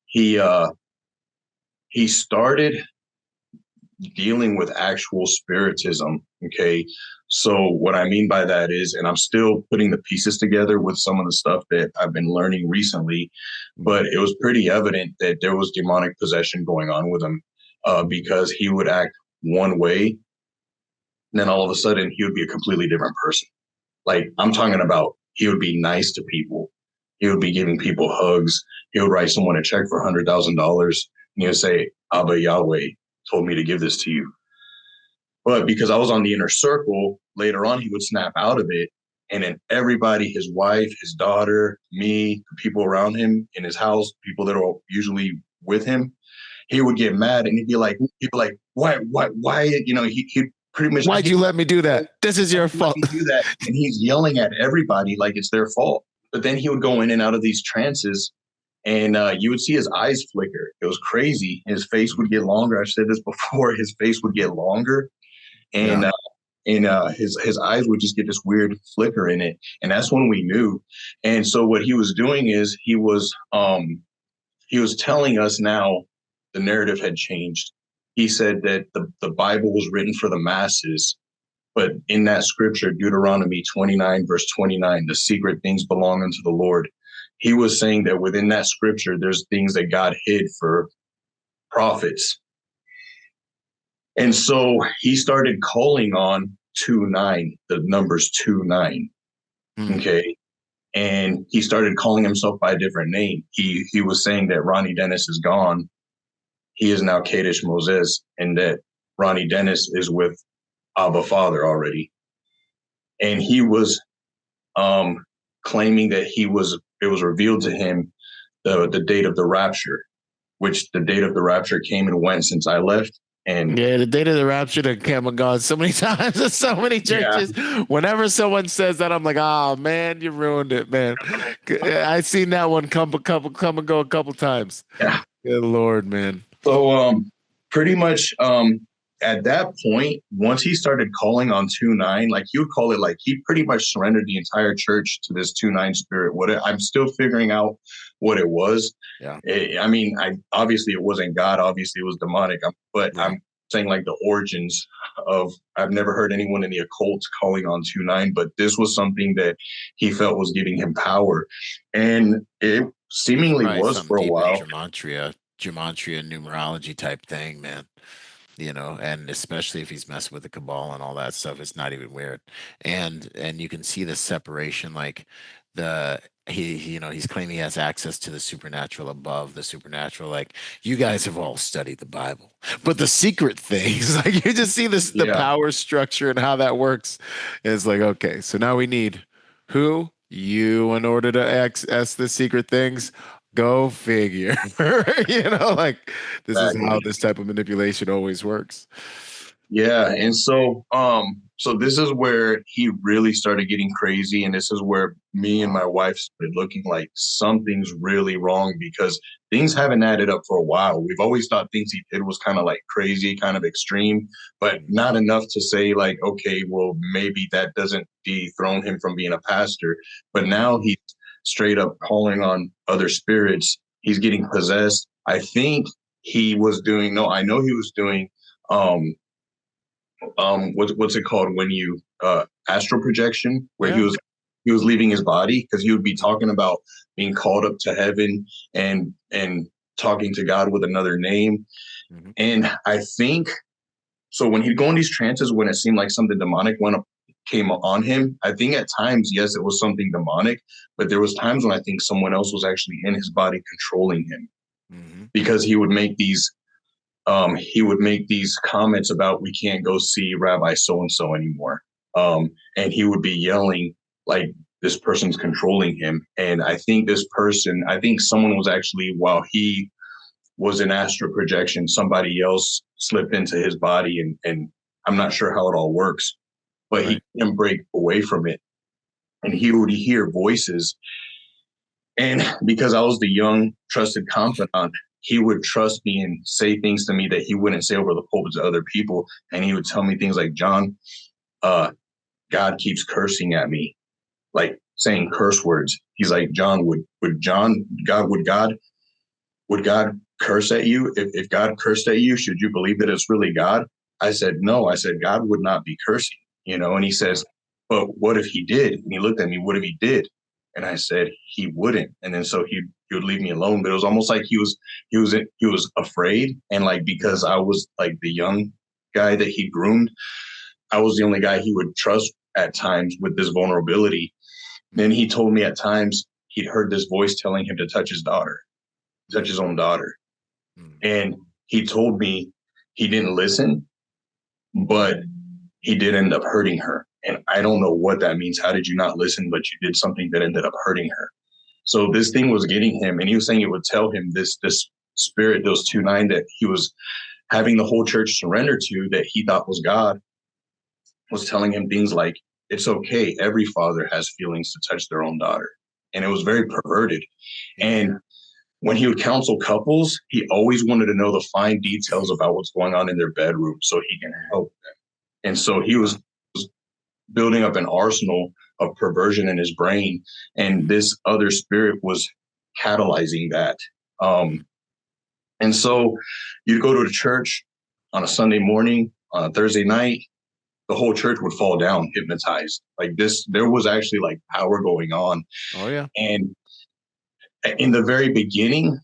S1: He started dealing with actual spiritism. Okay. So what I mean by that is, and I'm still putting the pieces together with some of the stuff that I've been learning recently, but it was pretty evident that there was demonic possession going on with him, because he would act one way, and then all of a sudden he would be a completely different person. Like, I'm talking about, he would be nice to people. He would be giving people hugs. He would write someone a check for $100,000, and he would say, Abba Yahweh told me to give this to you. But because I was on the inner circle, later on, he would snap out of it. And then everybody, his wife, his daughter, me, the people around him in his house, people that are usually with him, he would get mad and he'd be like, why, he'd pretty much,
S2: Why'd you let me do that? This is your fault.
S1: let me do that. And he's yelling at everybody like it's their fault. But then he would go in and out of these trances and you would see his eyes flicker. It was crazy. His face would get longer. I've said this before. His face would get longer. And his eyes would just get this weird flicker in it. And that's when we knew. And so what he was doing is he was telling us now the narrative had changed. He said that the Bible was written for the masses, but in that scripture, Deuteronomy 29, verse 29, the secret things belong unto the Lord. He was saying that within that scripture, there's things that God hid for prophets. And so he started calling on 2-9, the numbers 2-9. Okay. And he started calling himself by a different name. He was saying that Ronnie Dennis is gone. He is now Kadesh Moses, and that Ronnie Dennis is with Abba Father already. And he was claiming that it was revealed to him the date of the rapture, which the date of the rapture came and went since I left. And
S2: the date of the rapture that came and gone so many times in so many churches. Yeah. Whenever someone says that, I'm like, oh man, you ruined it, man. I seen that one come and go a couple times.
S1: Yeah.
S2: Good Lord, man.
S1: So pretty much at that point, once he started calling on 2-9, like he would call it, like he pretty much surrendered the entire church to this 2-9 spirit. I'm still figuring out what it was.
S2: Yeah.
S1: Obviously it wasn't God. Obviously it was demonic. I'm saying like the origins of, I've never heard anyone in the occult calling on 2-9, but this was something that he felt was giving him power. And it seemingly was for a while.
S4: Gematria numerology type thing, man. And especially if he's messing with the Cabal and all that stuff, it's not even weird. And you can see the separation, like he's claiming he has access to the supernatural above the supernatural. Like, you guys have all studied the Bible, but the secret things, like you just see the power structure and how that works. It's like, okay, so now we need you in order to access the secret things. Go figure. Like this is how this type of manipulation always works.
S1: Yeah. And so this is where he really started getting crazy. And this is where me and my wife started looking like something's really wrong, because things haven't added up for a while. We've always thought things he did was kind of like crazy, kind of extreme, but not enough to say like, okay, well, maybe that doesn't dethrone him from being a pastor. But now he's straight up calling on other spirits. He's getting possessed. I think he was doing, I know he was doing, what's it called when you, astral projection, where he was leaving his body, because he would be talking about being called up to heaven and talking to God with another name. Mm-hmm. And I think, so when he'd go in these trances, when it seemed like something demonic came on him, I think at times, yes, it was something demonic, but there was times when I think someone else was actually in his body controlling him. Mm-hmm. Because he would make these comments about, we can't go see Rabbi so-and-so anymore. And he would be yelling like this person's controlling him. And I think someone was actually, while he was in astral projection, somebody else slipped into his body, and I'm not sure how it all works. But he couldn't break away from it. And he would hear voices. And because I was the young, trusted confidant, he would trust me and say things to me that he wouldn't say over the pulpit to other people. And he would tell me things like, John, God keeps cursing at me, like saying curse words. He's like, John, would God curse at you? If God cursed at you, should you believe that it's really God? I said, no. I said, God would not be cursing. And he says, but what if he did? And he looked at me, what if he did? And I said, he wouldn't. And then so he would leave me alone. But it was almost like he was afraid. And like, because I was like the young guy that he groomed, I was the only guy he would trust at times with this vulnerability. Then he told me at times he'd heard this voice telling him to touch his own daughter. And he told me he didn't listen, but he did end up hurting her. And I don't know what that means. How did you not listen, but you did something that ended up hurting her? So this thing was getting him, and he was saying it would tell him this spirit, those 2-9 that he was having the whole church surrender to, that he thought was God, was telling him things like, it's okay. Every father has feelings to touch their own daughter. And it was very perverted. And when he would counsel couples, he always wanted to know the fine details about what's going on in their bedroom so he can help them. And so he was building up an arsenal of perversion in his brain. And this other spirit was catalyzing that. And so you'd go to a church on a Sunday morning, on a Thursday night, the whole church would fall down, hypnotized. Like this, there was actually like power going on.
S4: Oh, yeah.
S1: And in the very beginning,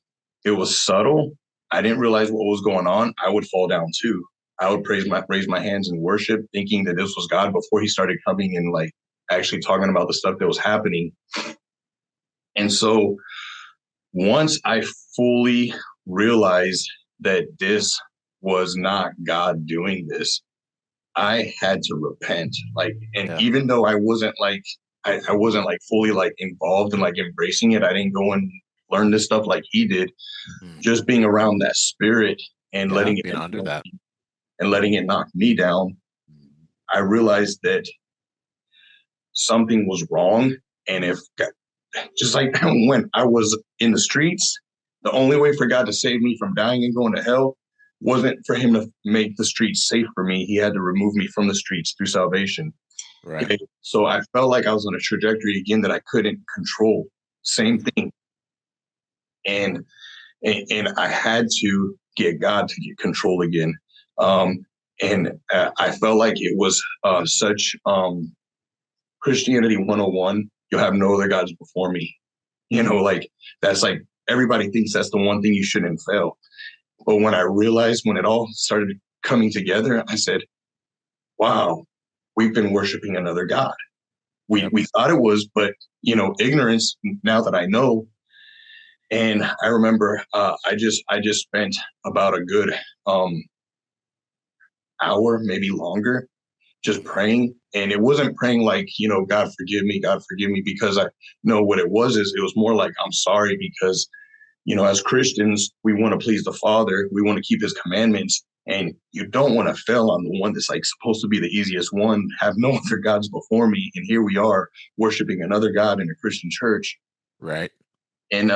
S1: it was subtle. I didn't realize what was going on. I would fall down too. I would raise my hands in worship, thinking that this was God, before he started coming and like actually talking about the stuff that was happening. And so once I fully realized that this was not God doing this, I had to repent. Like, and even though I wasn't like, I wasn't like fully like involved in like embracing it, I didn't go and learn this stuff like he did. Just being around that spirit and letting it
S4: under that
S1: and letting it knock me down, I realized that something was wrong. And if just like when I was in the streets, the only way for God to save me from dying and going to hell wasn't for him to make the streets safe for me. He had to remove me from the streets through salvation.
S4: Right.
S1: Okay? So I felt like I was on a trajectory again that I couldn't control. Same thing. And I had to get God to get control again. And I felt like it was such Christianity 101. You'll have no other gods before me. You know, like that's like everybody thinks that's the one thing you shouldn't fail. But when I realized, when it all started coming together, I said, wow, we've been worshiping another God. We thought it was, but, you know, ignorance, now that I know. And I remember I just spent about a good hour, maybe longer, just praying. And it wasn't praying like, you know, God forgive me, because I know what it was is it was more like, I'm sorry, because, you know, as Christians, we want to please the Father. We want to keep his commandments. And you don't want to fail on the one that's like supposed to be the easiest one, have no other gods before me. And here we are worshiping another God in a Christian church.
S4: Right.
S1: And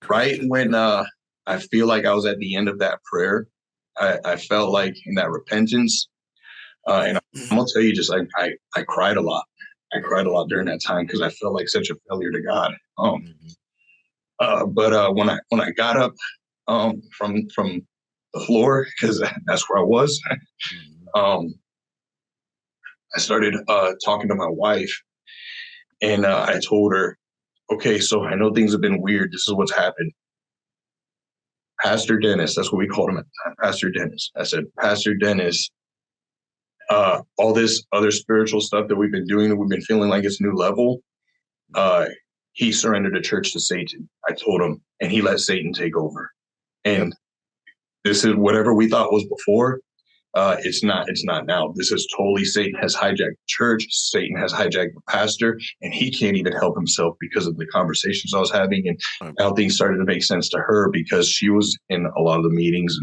S1: right when I feel like I was at the end of that prayer, I felt like in that repentance, and I'm gonna tell you, just like I cried a lot. I cried a lot during that time because I felt like such a failure to God. But when I got up from the floor, because that's where I was, I started talking to my wife, and I told her, okay, so I know things have been weird. This is what's happened. Pastor Dennis, that's what we called him at the time, Pastor Dennis. I said, Pastor Dennis, all this other spiritual stuff that we've been doing, that we've been feeling like it's a new level, he surrendered the church to Satan. I told him, and he let Satan take over. And this is whatever we thought was before. It's not now. This is totally Satan has hijacked the church. Satan has hijacked the pastor, and he can't even help himself because of the conversations I was having, and how things started to make sense to her because she was in a lot of the meetings,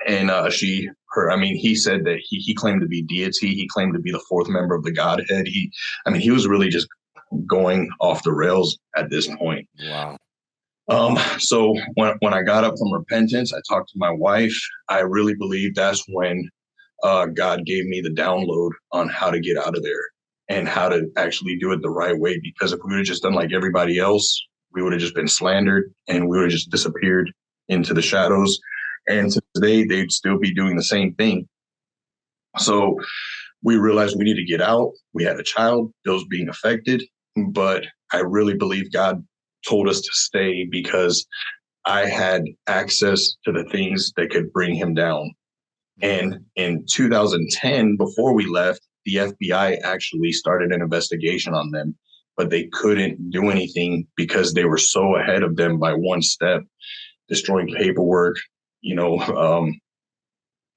S1: and he said that he claimed to be deity. He claimed to be the fourth member of the Godhead. He was really just going off the rails at this point.
S4: Wow.
S1: So when I got up from repentance, I talked to my wife. I really believe that's when God gave me the download on how to get out of there and how to actually do it the right way. Because if we would have just done like everybody else, we would have just been slandered and we would have just disappeared into the shadows. And today they'd still be doing the same thing. So we realized we need to get out. We had a child, Bill's being affected, but I really believe God told us to stay because I had access to the things that could bring him down. And in 2010, before we left, the FBI actually started an investigation on them, but they couldn't do anything because they were so ahead of them by one step, destroying paperwork,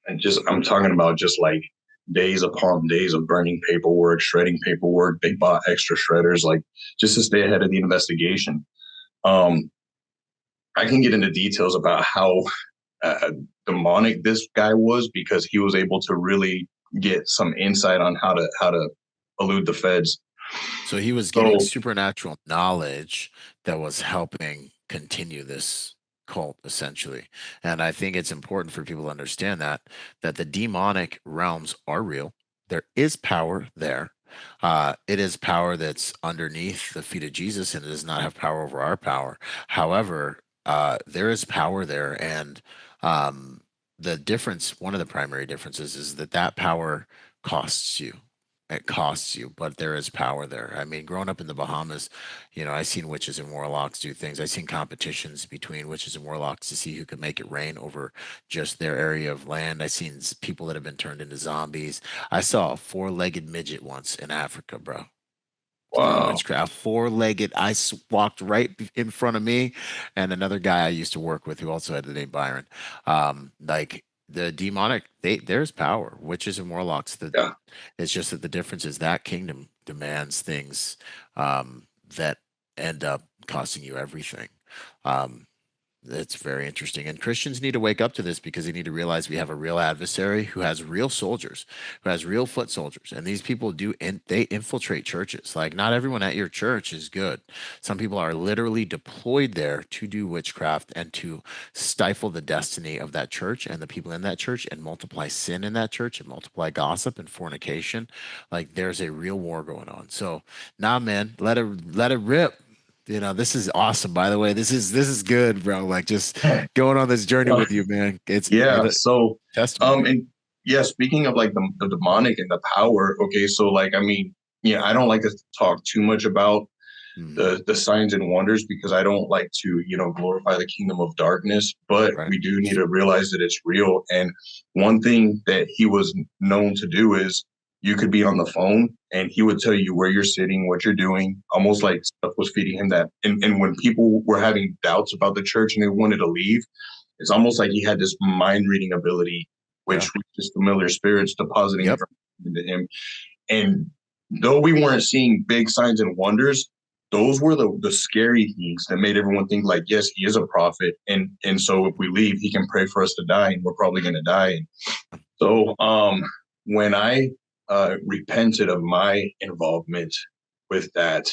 S1: And I'm talking about just like days upon days of burning paperwork, shredding paperwork. They bought extra shredders, like just to stay ahead of the investigation. Um, I can get into details about how uh, demonic this guy was because he was able to really get some insight on how to elude the feds.
S4: So he was getting
S1: So,
S4: supernatural knowledge that was helping continue this cult essentially. And I think it's important for people to understand that the demonic realms are real. There is power there. It is power that's underneath the feet of Jesus and it does not have power over our power. However, there is power there, and the difference, one of the primary differences, is that power costs you. It costs you, but there is power there. I mean, growing up in the Bahamas, I seen witches and warlocks do things. I seen competitions between witches and warlocks to see who could make it rain over just their area of land. I seen people that have been turned into zombies. I saw a four-legged midget once in Africa, bro. Through
S1: wow,
S4: witchcraft, four-legged. Walked right in front of me, and another guy I used to work with who also had the name Byron. Like the demonic, there's power. Witches and warlocks.
S1: yeah.
S4: It's just that the difference is that kingdom demands things that end up costing you everything. Um, it's very interesting. And Christians need to wake up to this because they need to realize we have a real adversary who has real soldiers, who has real foot soldiers. And these people they infiltrate churches. Like, not everyone at your church is good. Some people are literally deployed there to do witchcraft and to stifle the destiny of that church and the people in that church and multiply sin in that church and multiply gossip and fornication. Like, there's a real war going on. So, nah, man, let it rip. This is awesome, by the way. This is good, bro. Like, just going on this journey
S1: Uh,
S4: with you, man. It's
S1: yeah.
S4: another
S1: So,
S4: testimony.
S1: and yeah, speaking of like the demonic and the power. Okay, so like, I mean, yeah, I don't like to talk too much about
S4: Mm,
S1: the signs and wonders because I don't like to, glorify the kingdom of darkness, but
S4: right.
S1: we do need to realize that it's real. And one thing that he was known to do is you could be on the phone and he would tell you where you're sitting, what you're doing, almost like stuff was feeding him that. And when people were having doubts about the church and they wanted to leave, it's almost like he had this mind reading ability,
S4: Yeah.
S1: which was just familiar spirits depositing
S4: Yep.
S1: information into him. And though we weren't seeing big signs and wonders, those were the scary things that made everyone think like, yes, he is a prophet. And so if we leave, he can pray for us to die and we're probably going to die. And so when I repented of my involvement with that,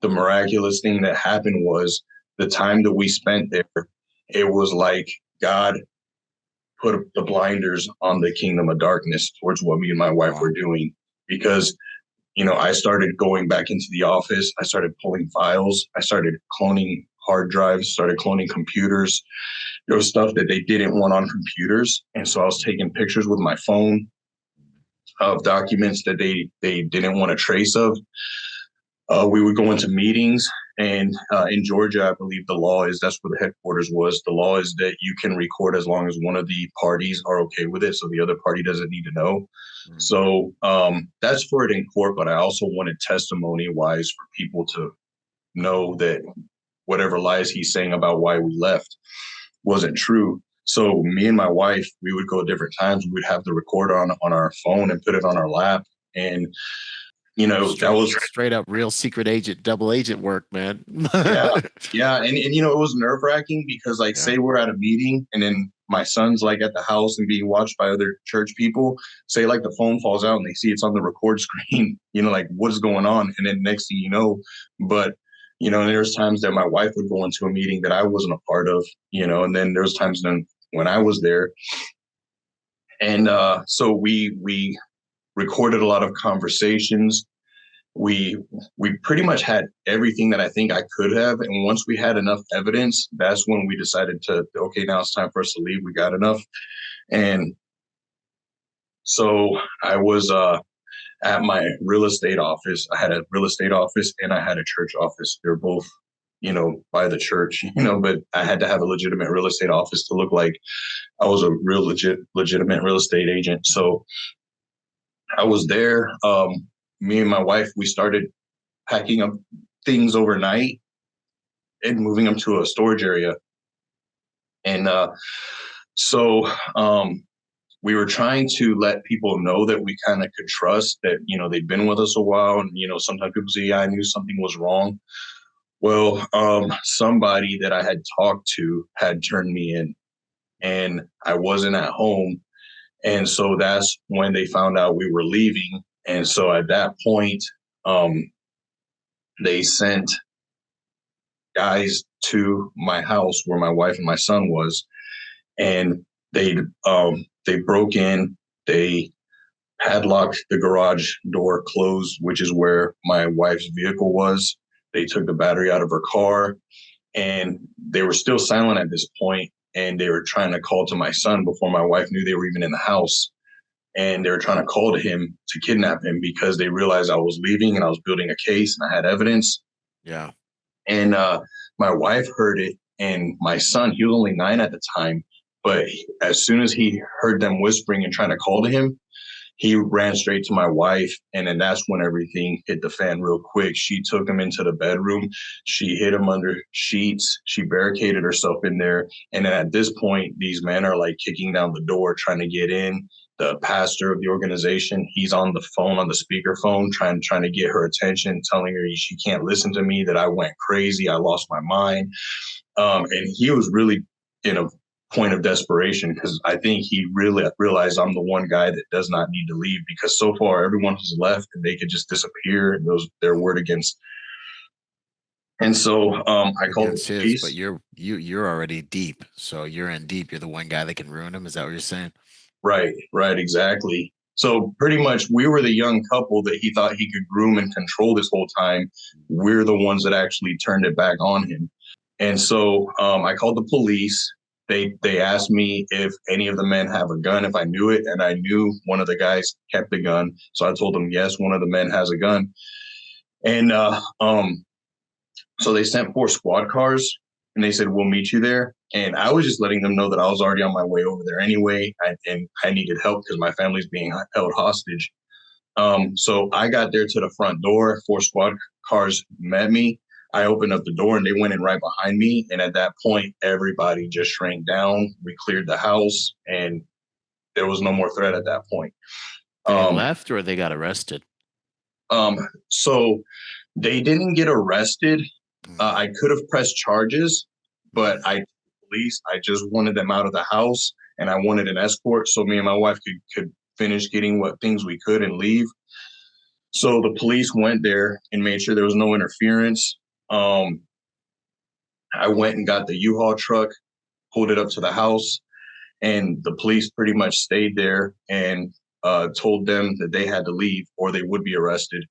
S1: the miraculous thing that happened was the time that we spent there, it was like God put the blinders on the kingdom of darkness towards what me and my wife
S4: Wow.
S1: were doing because I started going back into the office. I started pulling files. I started cloning hard drives, started cloning computers. There was stuff that they didn't want on computers. And so I was taking pictures with my phone of documents that they didn't want a trace of. We would go into meetings, and in Georgia, I believe the law is that's where the headquarters was. The law is that you can record as long as one of the parties are okay with it, so the other party doesn't need to know.
S4: Mm,
S1: So that's for it in court, but I also wanted testimony wise for people to know that whatever lies he's saying about why we left wasn't true. So me and my wife, we would go at different times. We would have the recorder on our phone and put it on our lap, and that
S4: straight
S1: was
S4: straight up real secret agent, double agent work, man.
S1: yeah, yeah, and it was nerve wracking because like
S4: Yeah.
S1: say we're at a meeting and then my son's like at the house and being watched by other church people. Say like the phone falls out and they see it's on the record screen. Like what is going on? And then next thing you know, but there's times that my wife would go into a meeting that I wasn't a part of. And then there's times then when I was there, and so we recorded a lot of conversations. We pretty much had everything that I think I could have. And once we had enough evidence, that's when we decided to, okay, now it's time for us to leave. We got enough. And so I was at my real estate office. I had a real estate office and I had a church office. They're both, by the church, but I had to have a legitimate real estate office to look like I was a real legitimate real estate agent. So I was there. Me and my wife, we started packing up things overnight and moving them to a storage area. And so we were trying to let people know that we kind of could trust that, they'd been with us a while. And, sometimes people say, yeah, I knew something was wrong. Well, somebody that I had talked to had turned me in, and I wasn't at home. And so that's when they found out we were leaving. And so at that point, they sent guys to my house where my wife and my son was, and they broke in. They padlocked the garage door closed, which is where my wife's vehicle was. They took the battery out of her car, and they were still silent at this point, and they were trying to call to my son before my wife knew they were even in the house. And they were trying to call to him to kidnap him because they realized I was leaving and I was building a case and I had evidence.
S4: Yeah.
S1: And my wife heard it, and my son, he was only 9 at the time, but as soon as he heard them whispering and trying to call to him, he ran straight to my wife. And then that's when everything hit the fan real quick. She took him into the bedroom. She hid him under sheets. She barricaded herself in there. And then at this point, these men are like kicking down the door, trying to get in. The pastor of the organization, he's on the phone, on the speakerphone, trying to get her attention, telling her she can't listen to me, that I went crazy, I lost my mind. And he was really in a point of desperation because I think he really realized I'm the one guy that does not need to leave, because so far everyone has left and they could just disappear, and those their word against. And so I called the police.
S4: But you're already deep, so you're in deep. You're the one guy that can ruin him. Is that what you're saying?
S1: Right, exactly. So pretty much we were the young couple that he thought he could groom and control this whole time. We're the ones that actually turned it back on him. And so I called the police. They asked me if any of the men have a gun, if I knew it. And I knew one of the guys kept the gun. So I told them, yes, one of the men has a gun. And so they sent 4 squad cars, and they said, we'll meet you there. And I was just letting them know that I was already on my way over there anyway, and I needed help because my family's being held hostage. So I got there to the front door. 4 squad cars met me. I opened up the door, and they went in right behind me. And at that point, everybody just shrank down. We cleared the house, and there was no more threat at that point.
S4: They left, or they got arrested?
S1: So they didn't get arrested. I could have pressed charges, but I just wanted them out of the house, and I wanted an escort so me and my wife could finish getting what things we could and leave. So the police went there and made sure there was no interference. I went and got the U-Haul truck, pulled it up to the house, and the police pretty much stayed there and told them that they had to leave or they would be arrested.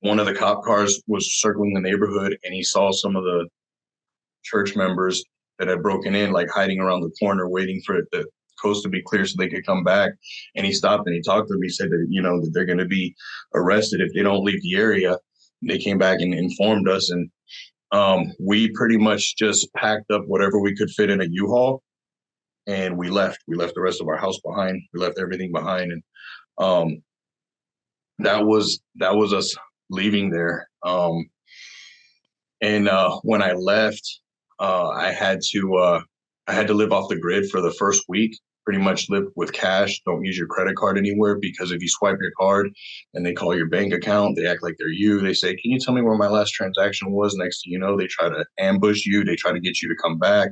S1: One of the cop cars was circling the neighborhood, and he saw some of the church members that had broken in, like hiding around the corner, waiting for the coast to be clear so they could come back. And he stopped and he talked to them. He said that, that they're going to be arrested if they don't leave the area. They came back and informed us. And we pretty much just packed up whatever we could fit in a U-Haul, and we left. We left the rest of our house behind. We left everything behind. And that was us leaving there. And when I left, I had to live off the grid for the first week. Pretty much live with cash. Don't use your credit card anywhere, because if you swipe your card and they call your bank account, they act like they're you. They say, "Can you tell me where my last transaction was?" Next thing you know, they try to ambush you. They try to get you to come back.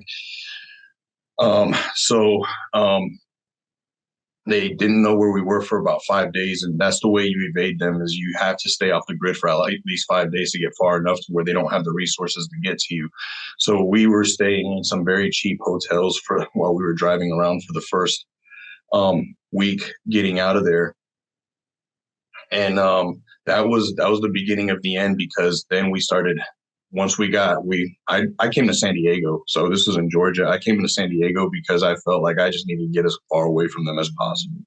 S1: They didn't know where we were for about 5 days. And that's the way you evade them, is you have to stay off the grid for at least 5 days to get far enough to where they don't have the resources to get to you. So we were staying in some very cheap hotels while we were driving around for the first week getting out of there. And that was the beginning of the end, because then we started. Once I came to San Diego. So this was in Georgia. I came to San Diego because I felt like I just needed to get as far away from them as possible.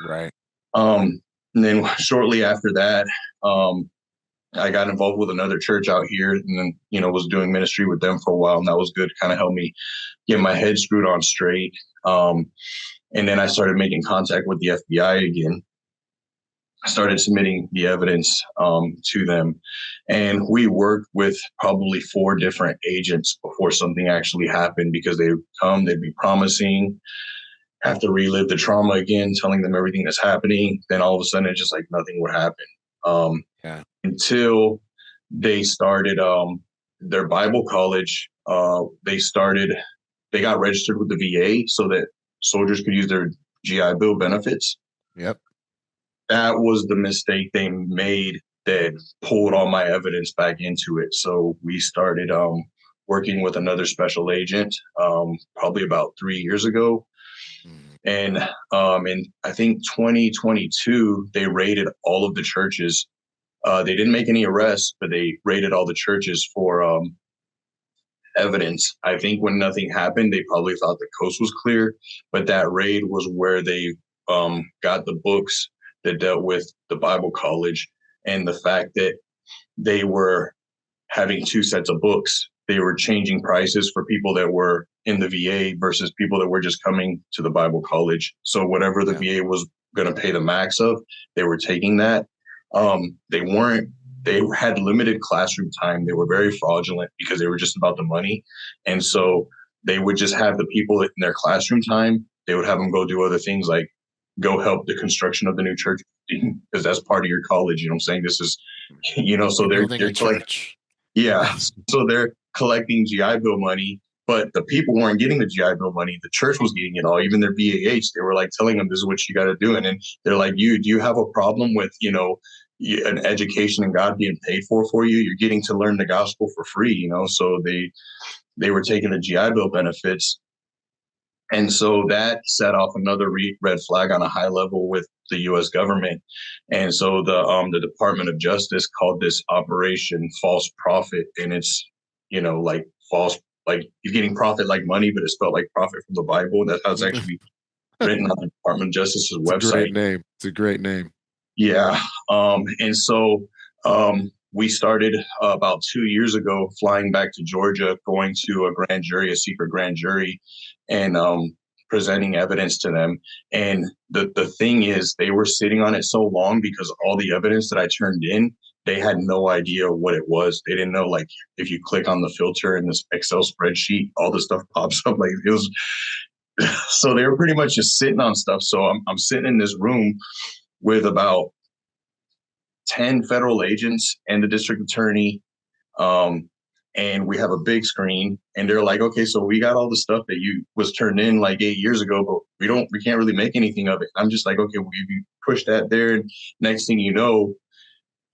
S4: Right.
S1: And then shortly after that, I got involved with another church out here, and then, was doing ministry with them for a while. And that was good. Kind of helped me get my head screwed on straight. And then I started making contact with the FBI again. I started submitting the evidence to them, and we worked with probably 4 different agents before something actually happened, because they would come, they'd be promising, have to relive the trauma again, telling them everything that's happening. Then all of a sudden, it's just like nothing would happen. Until they started their Bible college. They got registered with the VA so that soldiers could use their GI Bill benefits.
S2: Yep.
S1: That was the mistake they made that pulled all my evidence back into it. So we started working with another special agent probably about 3 years ago. And in I think 2022, they raided all of the churches. They didn't make any arrests, but they raided all the churches for evidence. I think when nothing happened, they probably thought the coast was clear, but that raid was where they got the books that dealt with the Bible college, and the fact that they were having two sets of books. They were changing prices for people that were in the VA versus people that were just coming to the Bible college. So whatever the VA was going to pay the max of, they were taking that. They had limited classroom time. They were very fraudulent because they were just about the money. And so they would just have the people in their classroom time. They would have them go do other things like go help the construction of the new church because that's part of your college. You know what I'm saying? This is, so they're
S4: church.
S1: Yeah. So they're collecting GI Bill money, but the people weren't getting the GI Bill money. The church was getting it all, even their BAH. They were like telling them, this is what you got to do. And then they're like, do you have a problem with, an education and God being paid for you? You're getting to learn the gospel for free, So they were taking the GI Bill benefits. And so that set off another red flag on a high level with the U.S. government. And so the Department of Justice called this Operation False Profit. And it's, like false, like you're getting profit like money, but it's spelled like profit from the Bible. That's how it's actually written on the Department of Justice's website.
S2: It's a great name.
S1: Yeah. And so we started about 2 years ago flying back to Georgia, going to a secret grand jury, and presenting evidence to them. And the thing is, they were sitting on it so long because all the evidence that I turned in, they had no idea what it was. They didn't know, like, if you click on the filter in this Excel spreadsheet, all the stuff pops up. Like, it was, so they were pretty much just sitting on stuff. So I'm sitting in this room with about 10 federal agents and the district attorney. And we have a big screen, and they're like, okay, so we got all the stuff that you was turned in like 8 years ago, but we can't really make anything of it. I'm just like, okay, we push that there. And next thing you know,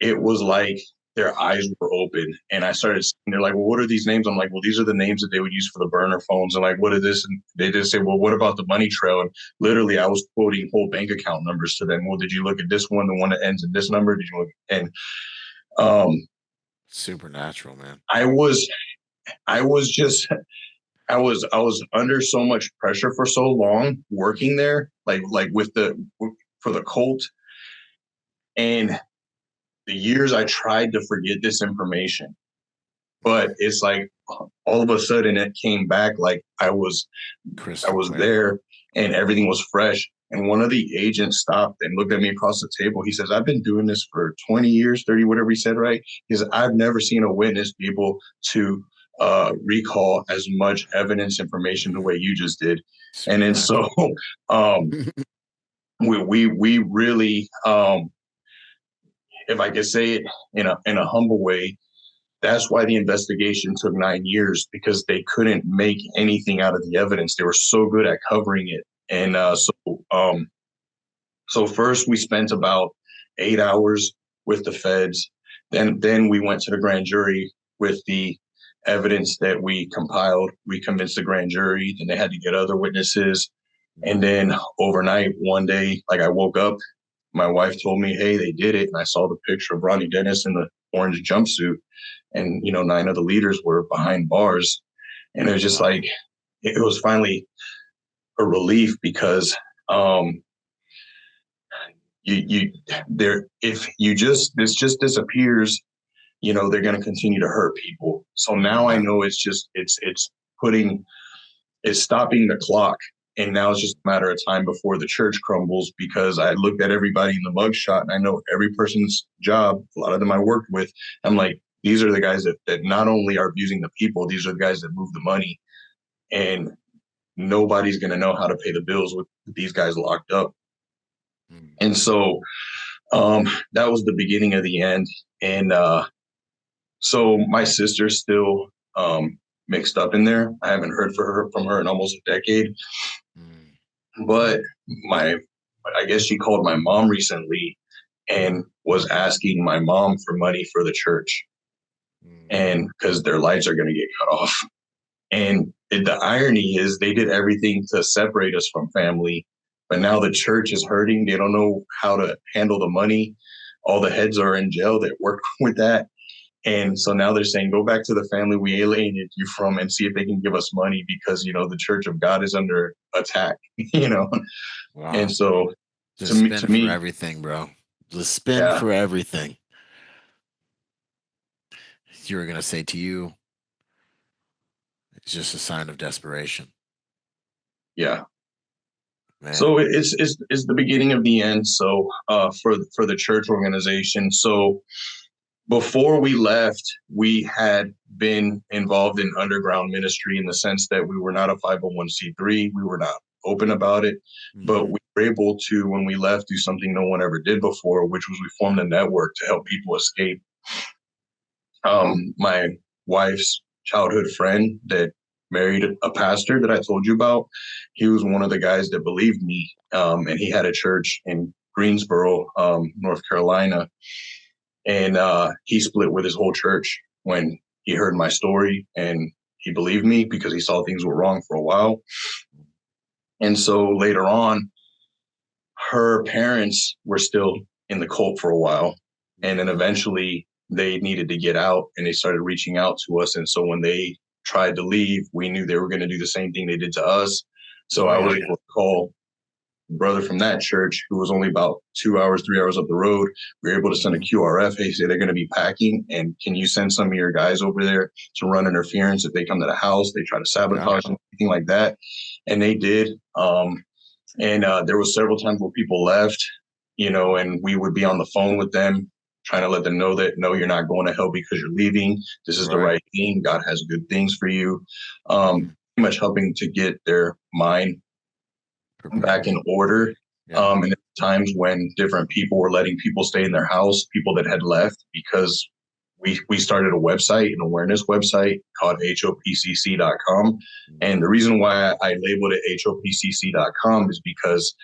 S1: it was like their eyes were open. And I started saying, they're like, well, what are these names? I'm like, well, these are the names that they would use for the burner phones. And like, what is this? And they just say, well, what about the money trail? And literally I was quoting whole bank account numbers to them. Well, did you look at this one, the one that ends in this number? Did you look? And
S4: supernatural, man.
S1: I was under so much pressure for so long working there, like for the cult. And the years I tried to forget this information, but it's like all of a sudden it came back. Like I was there and everything was fresh. And one of the agents stopped and looked at me across the table. He says, I've been doing this for 20 years, 30, whatever he said, right? He says, I've never seen a witness be able to recall as much evidence information the way you just did. And then so we really, if I could say it in a humble way, that's why the investigation took 9 years, because they couldn't make anything out of the evidence. They were so good at covering it. And so first we spent about 8 hours with the feds. Then we went to the grand jury with the evidence that we compiled. We convinced the grand jury, and they had to get other witnesses. And then overnight, one day, like I woke up, my wife told me, hey, they did it. And I saw the picture of Ronnie Dennis in the orange jumpsuit. And, 9 of the leaders were behind bars. And it was just like, it was finally a relief, because this just disappears, they're going to continue to hurt people. So now I know it's stopping the clock. And now it's just a matter of time before the church crumbles, because I looked at everybody in the mugshot and I know every person's job. A lot of them I worked with. I'm like, these are the guys that not only are abusing the people, these are the guys that move the money. And nobody's going to know how to pay the bills with these guys locked up.
S4: Mm.
S1: And so that was the beginning of the end. And so my sister's still mixed up in there. I haven't heard from her in almost a decade.
S4: Mm.
S1: But I guess she called my mom recently and was asking my mom for money for the church.
S4: Mm.
S1: And because their lights are going to get cut off. And the irony is they did everything to separate us from family. But now the church is hurting. They don't know how to handle the money. All the heads are in jail that work with that. And so now they're saying, go back to the family we alienated you from and see if they can give us money because, the church of God is under attack,
S4: Wow.
S1: And so
S4: Just
S1: to
S4: spin for
S1: me,
S4: everything, bro. Just spin
S1: yeah,
S4: for everything. You were gonna say to you, it's just a sign of desperation,
S1: yeah.
S4: man.
S1: So it's the beginning of the end. So for the church organization. So before we left, we had been involved in underground ministry in the sense that we were not a 501c3. We were not open about it, but we were able to, when we left, do something no one ever did before, which was we formed a network to help people escape. My wife's childhood friend that married a pastor that I told you about, he was one of the guys that believed me, and he had a church in Greensboro, North Carolina. And he split with his whole church when he heard my story, and he believed me because he saw things were wrong for a while. And so later on, her parents were still in the cult for a while. And then eventually they needed to get out and they started reaching out to us. And so when they tried to leave, we knew they were going to do the same thing they did to us. So I was able to call brother from that church who was only about 2 hours, 3 hours up the road. We were able to send a QRF. Hey, say they're going to be packing, and can you send some of your guys over there to run interference if they come to the house, they try to sabotage anything like that. And they did. And there was several times where people left, and we would be on the phone with them trying to let them know that, no, you're not going to hell because you're leaving. This is the right thing. God has good things for you. Pretty much helping to get their mind back in order. And at times when different people were letting people stay in their house, people that had left, because we started a website, an awareness website called hopcc.com. And the reason why I labeled it hopcc.com is because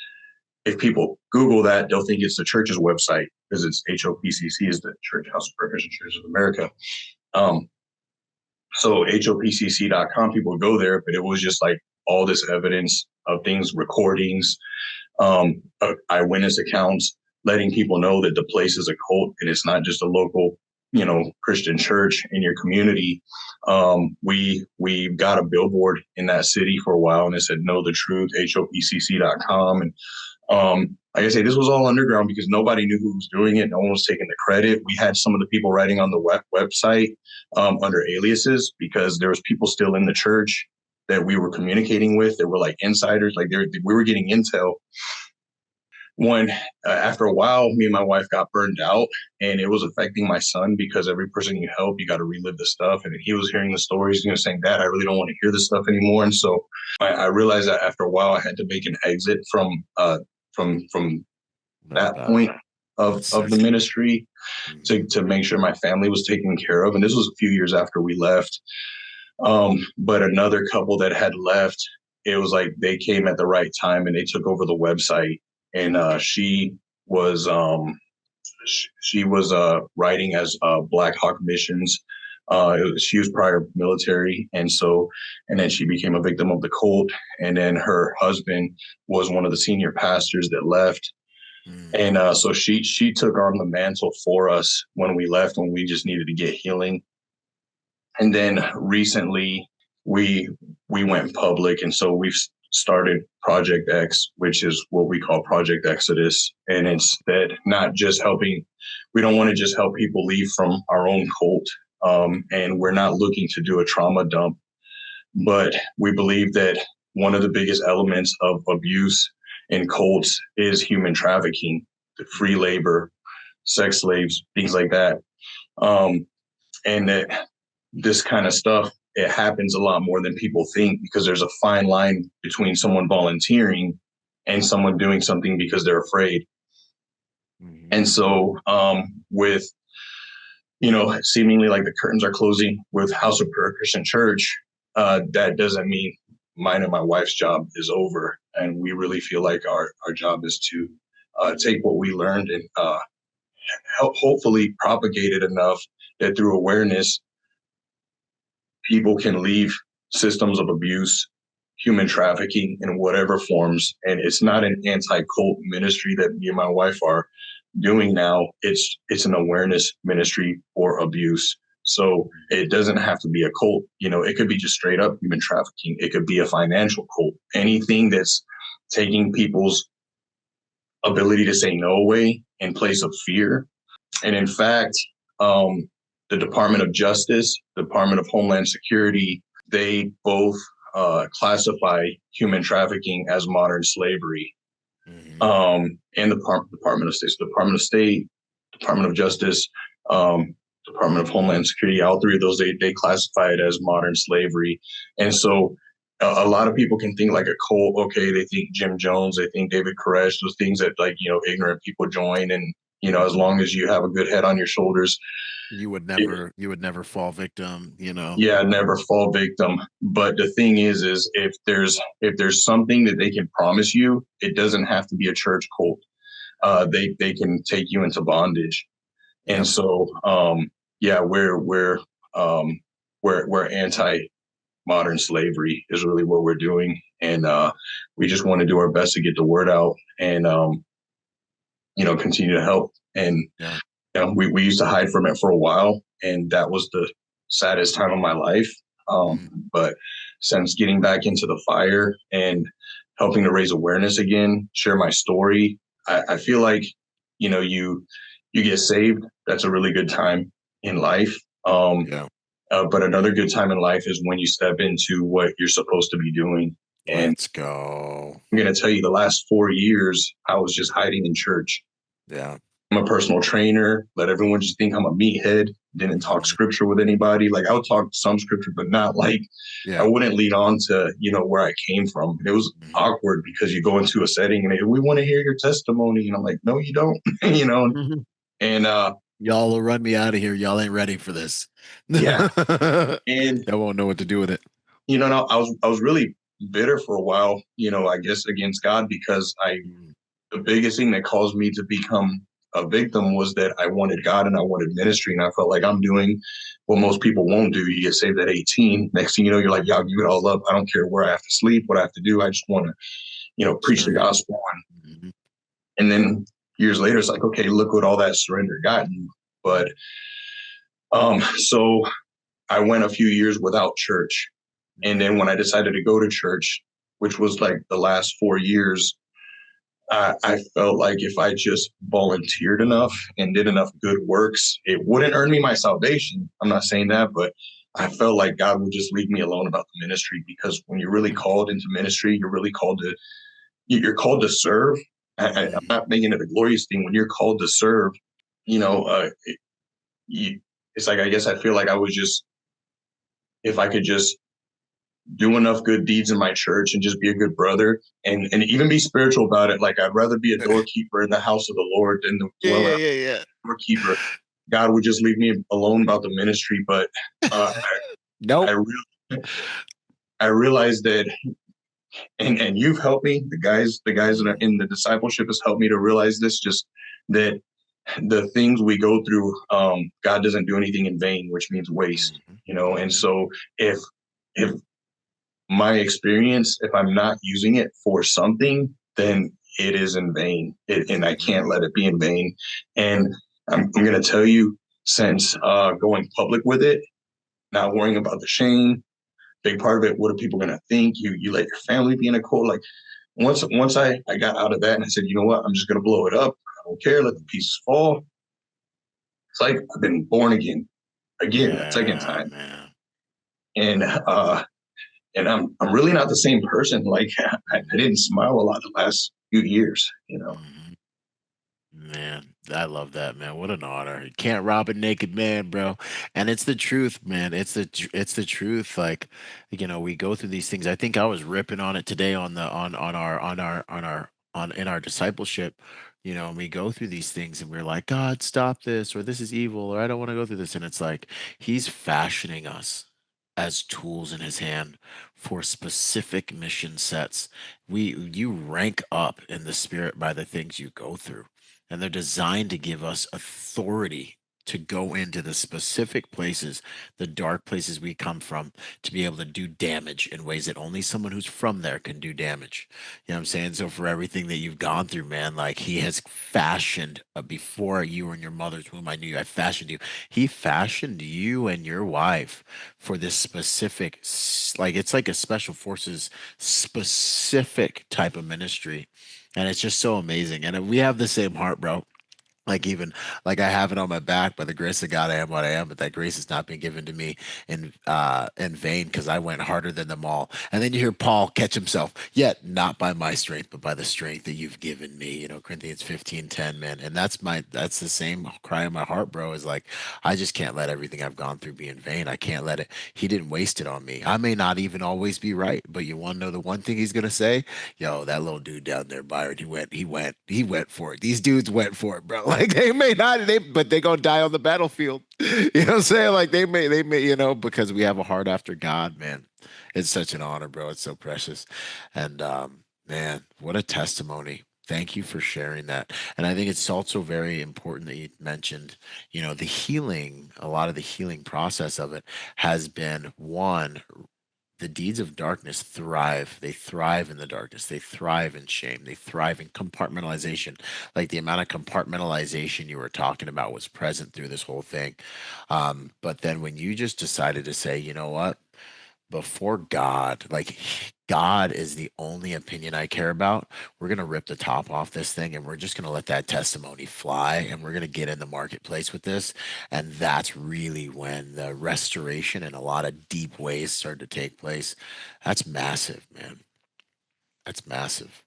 S1: if people Google that, they'll think it's the church's website, because it's HOPCC is the Church House of Presbyterian Churches of America. So hopcc.com, people go there, but it was just like all this evidence of things, recordings, eyewitness accounts, letting people know that the place is a cult and it's not just a local, Christian church in your community. We got a billboard in that city for a while, and it said, "Know the truth," hopcc.com. And like I say, this was all underground because nobody knew who was doing it. No one was taking the credit. We had some of the people writing on the website under aliases because there was people still in the church that we were communicating with that were like insiders. Like we were getting intel. When after a while, me and my wife got burned out, and it was affecting my son because every person you help, you got to relive the stuff. And he was hearing the stories, saying, "Dad, I really don't want to hear this stuff anymore." And so I realized that after a while, I had to make an exit from that point of the ministry to make sure my family was taken care of. And this was a few years after we left. But another couple that had left, it was like they came at the right time and they took over the website. And she was writing as Black Hawk Missions. She was prior military, and then she became a victim of the cult. And then her husband was one of the senior pastors that left. And so she took on the mantle for us when we left, when we just needed to get healing. And then recently we went public, and so we've started Project X, which is what we call Project Exodus. And it's that not just helping, we don't want to just help people leave from our own cult. And we're not looking to do a trauma dump, but we believe that one of the biggest elements of abuse in cults is human trafficking, the free labor, sex slaves, things like that. And that this kind of stuff it happens a lot more than people think, because there's a fine line between someone volunteering and someone doing something because they're afraid.
S4: Mm-hmm.
S1: And so with, seemingly like the curtains are closing with House of Prayer Christian Church, that doesn't mean mine and my wife's job is over. And we really feel like our job is to take what we learned and help hopefully propagate it enough that through awareness, people can leave systems of abuse, human trafficking in whatever forms. And it's not an anti-cult ministry that me and my wife are doing now. It's an awareness ministry for abuse. So it doesn't have to be a cult. It could be just straight up human trafficking. It could be a financial cult. Anything that's taking people's ability to say no away in place of fear. And in fact, the Department of Justice, Department of Homeland Security, they both classify human trafficking as modern slavery.
S4: Mm-hmm.
S1: And the Department of State, Department of Justice, Department of Homeland Security, all three of those, they classify it as modern slavery. And so a lot of people can think like a cult. Okay, they think Jim Jones, they think David Koresh, those things that ignorant people join. And, as long as you have a good head on your shoulders,
S4: You would never fall victim,
S1: yeah, never fall victim. But the thing is if there's something that they can promise you, it doesn't have to be a church cult. They can take you into bondage.
S4: Yep.
S1: And so, we're anti modern slavery is really what we're doing. And we just want to do our best to get the word out and, continue to help. And, we used to hide from it for a while, and that was the saddest time of my life. But since getting back into the fire and helping to raise awareness again, share my story, I feel like, you get saved. That's a really good time in life. But another good time in life is when you step into what you're supposed to be doing. And
S4: Let's go.
S1: I'm going to tell you, the last 4 years, I was just hiding in church.
S4: Yeah.
S1: I'm a personal trainer. Let everyone just think I'm a meathead. Didn't talk scripture with anybody. Like, I would talk some scripture, but not like, I wouldn't lead on to, where I came from. It was awkward because you go into a setting and we want to hear your testimony. And I'm like, no, you don't, and
S4: y'all will run me out of here. Y'all ain't ready for this.
S1: Yeah. And
S4: I won't know what to do with it.
S1: I was really bitter for a while, I guess against God, because the biggest thing that caused me to become a victim was that I wanted God and I wanted ministry. And I felt like I'm doing what most people won't do. You get saved at 18. Next thing you know, you're like, y'all give it all up. I don't care where I have to sleep, what I have to do. I just want to, preach the gospel. And then years later, it's like, okay, look what all that surrender got you. But so I went a few years without church. And then when I decided to go to church, which was like the last 4 years, I felt like if I just volunteered enough and did enough good works, it wouldn't earn me my salvation. I'm not saying that, but I felt like God would just leave me alone about the ministry, because when you're really called into ministry, you're called to serve. I'm not making it a glorious thing. When you're called to serve, it's like, I guess I feel like if I could just do enough good deeds in my church and just be a good brother and even be spiritual about it. Like, I'd rather be a doorkeeper in the house of the Lord than the doorkeeper. God would just leave me alone about the ministry. But
S4: nope.
S1: I realized that, and you've helped me, the guys that are in the discipleship has helped me to realize this, just that the things we go through, God doesn't do anything in vain, which means waste, And so if my experience, if I'm not using it for something, then it is in vain, and I can't let it be in vain. And I'm going to tell you, since going public with it, not worrying about the shame, big part of it, what are people going to think? You let your family be in a cult. Like, once I got out of that and I said, you know what, I'm just going to blow it up. I don't care. Let the pieces fall. It's like I've been born again, a second time.
S4: Man.
S1: And I'm really not the same person. Like, I didn't smile a lot the last few years,
S4: Man, I love that, man. What an honor. You can't rob a naked man, bro. And it's the truth, man. It's the truth. Like, we go through these things. I think I was ripping on it today on the on in our discipleship. And we go through these things and we're like, God, stop this, or this is evil, or I don't want to go through this. And it's like he's fashioning us as tools in his hand for specific mission sets. You rank up in the spirit by the things you go through, and they're designed to give us authority to go into the specific places, the dark places we come from, to be able to do damage in ways that only someone who's from there can do damage. You know what I'm saying? So for everything that you've gone through, man, like he has fashioned before you were in your mother's womb, I knew you. I fashioned you. He fashioned you and your wife for this specific, like it's like a special forces specific type of ministry, and it's just so amazing. And we have the same heart, bro. Like even like I have it on my back, by the grace of God I am what I am, but that grace has not been given to me in vain, because I went harder than them all. And then you hear Paul catch himself, yet not by my strength, but by the strength that you've given me. Corinthians 15:10, man. And that's the same cry in my heart, bro, is like I just can't let everything I've gone through be in vain. I can't let it, he didn't waste it on me. I may not even always be right, but you want to know the one thing he's gonna say? Yo, that little dude down there, Byron, he went for it. These dudes went for it, bro. Like they may not, but they gonna die on the battlefield. You know what I'm saying? Like they may, because we have a heart after God, man. It's such an honor, bro. It's so precious. And man, what a testimony. Thank you for sharing that. And I think it's also very important that you mentioned, the healing, a lot of the healing process of it has been one, the deeds of darkness thrive. They thrive in the darkness. They thrive in shame. They thrive in compartmentalization. Like the amount of compartmentalization you were talking about was present through this whole thing. But then when you just decided to say, you know what, before God, like God is the only opinion I care about. We're going to rip the top off this thing and we're just going to let that testimony fly and we're going to get in the marketplace with this. And that's really when the restoration in a lot of deep ways started to take place. That's massive, man. That's massive.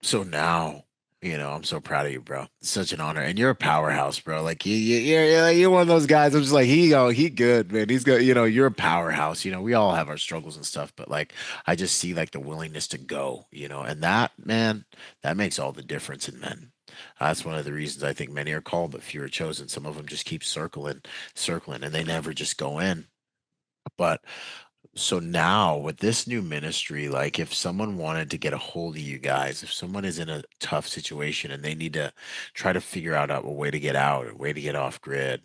S4: So now, I'm so proud of you, bro. It's such an honor, and you're a powerhouse, bro. Like you're one of those guys. I'm just like he good, man. He's good. You're a powerhouse. We all have our struggles and stuff, but like I just see like the willingness to go, and that, man, that makes all the difference in men. That's one of the reasons I think many are called, but few are chosen. Some of them just keep circling, circling, and they never just go in. But so now with this new ministry, like if someone wanted to get a hold of you guys, if someone is in a tough situation and they need to try to figure out a way to get out, a way to get off grid,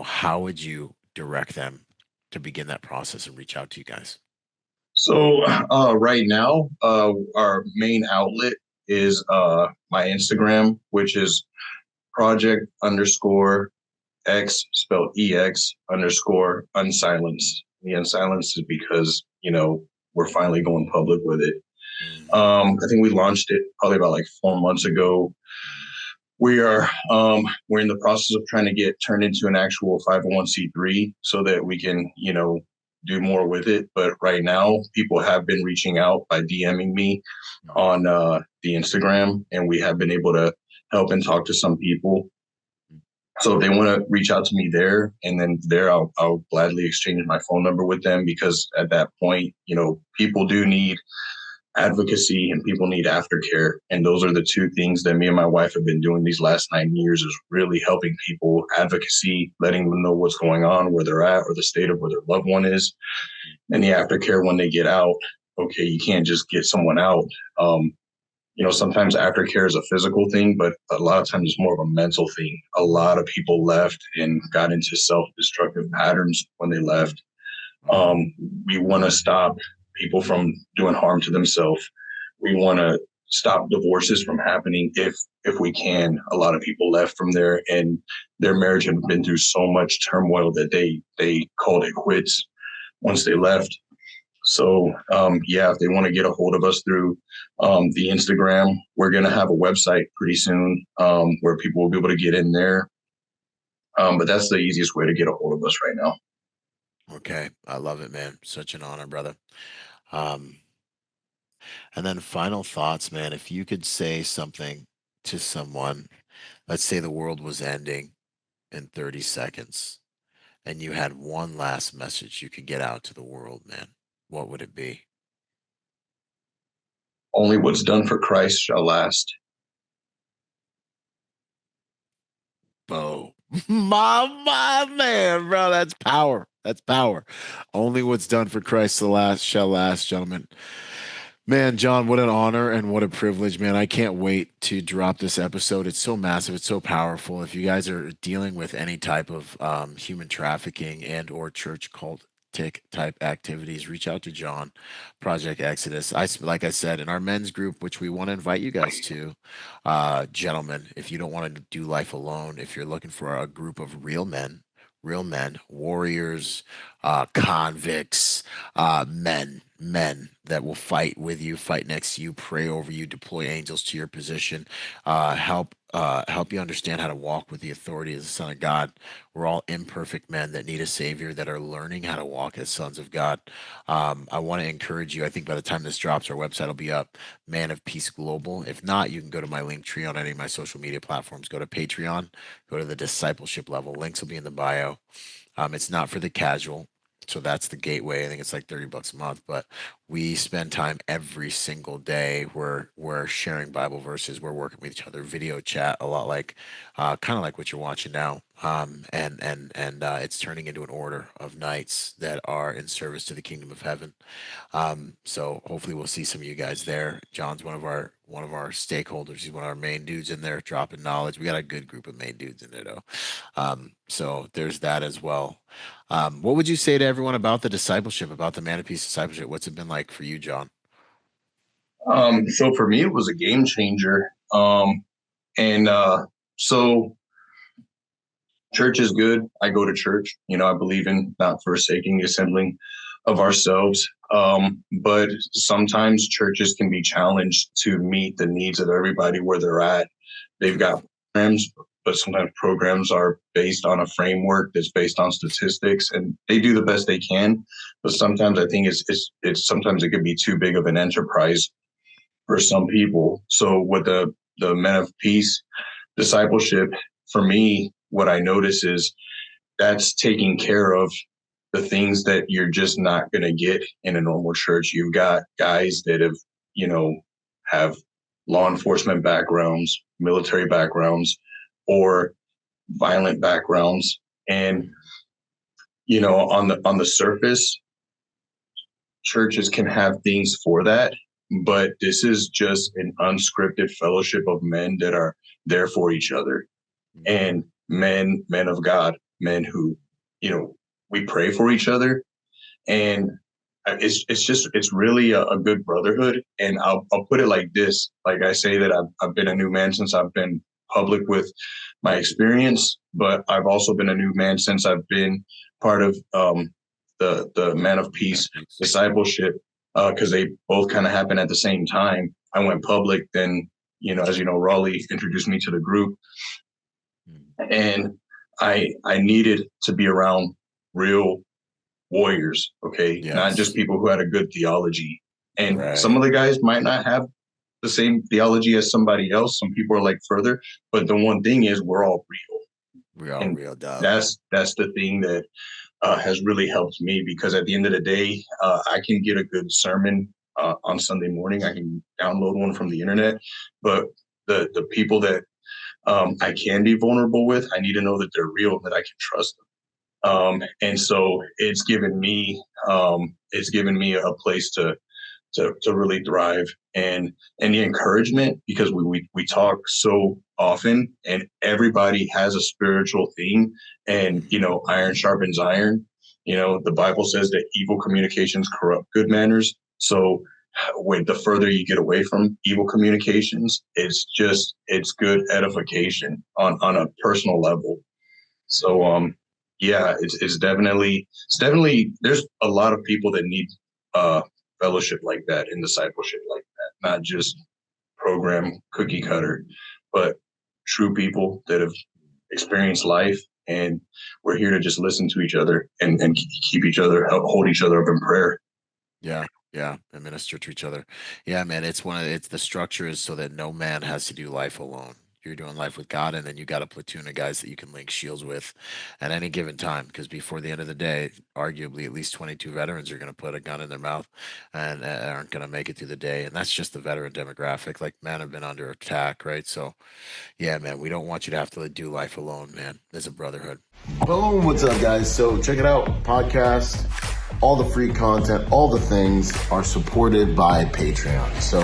S4: how would you direct them to begin that process and reach out to you guys?
S1: So right now, our main outlet is my Instagram, which is project underscore X spelled EX underscore unsilenced. The unsilenced is because, we're finally going public with it. I think we launched it probably about like 4 months ago. We're in the process of trying to get turned into an actual 501c3 so that we can, do more with it. But right now, people have been reaching out by DMing me on the Instagram, and we have been able to help and talk to some people. So if they want to reach out to me there, and then there, I'll gladly exchange my phone number with them, because at that point, people do need advocacy and people need aftercare. And those are the two things that me and my wife have been doing these last 9 years, is really helping people, advocacy, letting them know what's going on, where they're at, or the state of where their loved one is. And the aftercare when they get out. Okay, you can't just get someone out. Sometimes aftercare is a physical thing, but a lot of times it's more of a mental thing. A lot of people left and got into self-destructive patterns when they left. We want to stop people from doing harm to themselves. We want to stop divorces from happening if we can. A lot of people left from there, and their marriage had been through so much turmoil that they called it quits once they left. So, if they want to get a hold of us through the Instagram, we're going to have a website pretty soon where people will be able to get in there. But that's the easiest way to get a hold of us right now.
S4: Okay. I love it, man. Such an honor, brother. Um, and then final thoughts, man. If you could say something to someone Let's say the world was ending in 30 seconds and you had one last message you could get out to the world, man. What would it be?
S1: Only what's done for Christ shall last.
S4: Oh, my man, bro. That's power. That's power. Only what's done for Christ the last shall last, gentlemen. Man, John, what an honor and what a privilege, man. I can't wait to drop this episode. It's so massive. It's so powerful. If you guys are dealing with any type of human trafficking and or church cultic type activities, reach out to John, Project Exodus. Like I said, in our men's group, which we want to invite you guys to, gentlemen, if you don't want to do life alone, if you're looking for a group of real men, warriors, convicts, men that will fight with you, fight next to you, pray over you, deploy angels to your position, help you understand how to walk with the authority of the Son of God. We're all imperfect men that need a Savior, that are learning how to walk as sons of God. I want to encourage you. I think by the time this drops, our website will be up, Man of Peace Global. If not, you can go to my link tree on any of my social media platforms. Go to Patreon, go to the discipleship level. Links will be in the bio. It's not for the casual. So that's the gateway. I think it's like $30 a month, but we spend time every single day. We're sharing Bible verses. We're working with each other, video chat, a lot like, kind of like what you're watching now. And it's turning into an order of nights that are in service to the kingdom of heaven. So hopefully we'll see some of you guys there. John's one of our stakeholders. He's one of our main dudes in there dropping knowledge. We got a good group of main dudes in there though. So there's that as well. What would you say to everyone about the discipleship, about the Man of Peace discipleship? What's it been like for you, John?
S1: So for me, it was a game changer. And so church is good. I go to church. I believe in not forsaking the assembling of ourselves. But sometimes churches can be challenged to meet the needs of everybody where they're at. They've got programs, but sometimes programs are based on a framework that's based on statistics, and they do the best they can. But sometimes I think it's sometimes it could be too big of an enterprise for some people. So with the Men of Peace discipleship, for me, what I notice is that's taking care of the things that you're just not going to get in a normal church. You've got guys that have law enforcement backgrounds, military backgrounds, or violent backgrounds. And, on the surface, churches can have things for that, but this is just an unscripted fellowship of men that are there for each other. And men of God, men who, we pray for each other. And it's really a good brotherhood. And I'll put it like this. Like I say that I've been a new man since I've been public with my experience, but I've also been a new man since I've been part of the Man of Peace discipleship, because they both kind of happened at the same time. I went public, then, as you know, Raleigh introduced me to the group. And I needed to be around real warriors, okay?
S4: Yes.
S1: Not just people who had a good theology. And
S4: Right.
S1: some of the guys might not have the same theology as somebody else. Some people are like further, but the one thing is we're all real.
S4: We're all
S1: And
S4: real, dog.
S1: that's the thing that has really helped me, because at the end of the day, I can get a good sermon on Sunday morning. I can download one from the internet, but the people that I can be vulnerable with, I need to know that they're real, that I can trust them. And so it's given me a place to really thrive, and the encouragement, because we talk so often, and everybody has a spiritual theme, and iron sharpens iron. The Bible says that evil communications corrupt good manners. So when the further you get away from evil communications, it's good edification on a personal level. So yeah, it's definitely there's a lot of people that need fellowship like that and discipleship like that, not just program cookie cutter, but true people that have experienced life. And we're here to just listen to each other and keep each other, help hold each other up in prayer.
S4: Yeah, yeah, and minister to each other. Yeah, man, it's the structure is so that no man has to do life alone. you're doing life with God, and then you got a platoon of guys that you can link shields with at any given time. Because before the end of the day, arguably at least 22 veterans are going to put a gun in their mouth and aren't going to make it through the day. And that's just the veteran demographic. Like, men have been under attack, right? So, yeah, man, we don't want you to have to do life alone, man. There's a brotherhood.
S3: Boom. What's up, guys? So check it out. Podcast, all the free content, all the things are supported by Patreon. So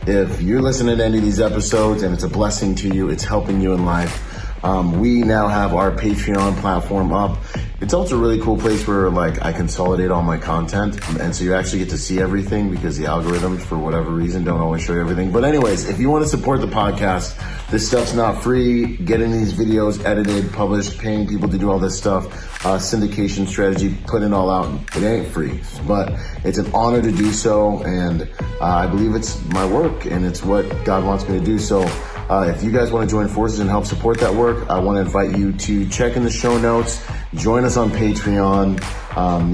S3: if you're listening to any of these episodes and it's a blessing to you, it's helping you in life, we now have our Patreon platform up. It's also a really cool place where like I consolidate all my content, and so you actually get to see everything because the algorithms, for whatever reason, don't always show you everything. But anyways, if you want to support the podcast, this stuff's not free. Getting these videos edited, published, paying people to do all this stuff, syndication strategy, putting it all out, it ain't free. But it's an honor to do so, and I believe it's my work and it's what God wants me to do. So if you guys want to join forces and help support that work, I want to invite you to check in the show notes, join us on Patreon.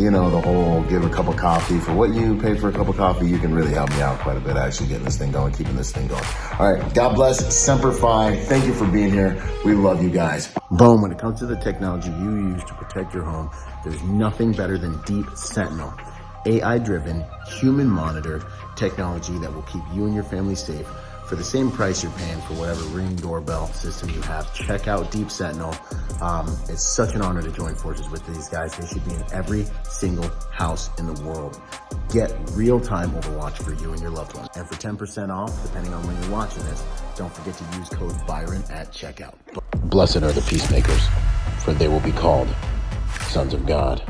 S3: You know, the whole give a cup of coffee. For what you pay for a cup of coffee, you can really help me out quite a bit actually getting this thing going, keeping this thing going. All right, God bless, Semper Fi. Thank you for being here. We love you guys. Boom. When it comes to the technology you use to protect your home, there's nothing better than Deep Sentinel. AI-driven, human-monitored technology that will keep you and your family safe for the same price you're paying for whatever Ring doorbell system you have. Check out Deep Sentinel. It's such an honor to join forces with these guys. They should be in every single house in the world. Get real-time Overwatch for you and your loved ones. And for 10% off, depending on when you're watching this, don't forget to use code BYRON at checkout.
S5: Blessed are the peacemakers, for they will be called sons of God.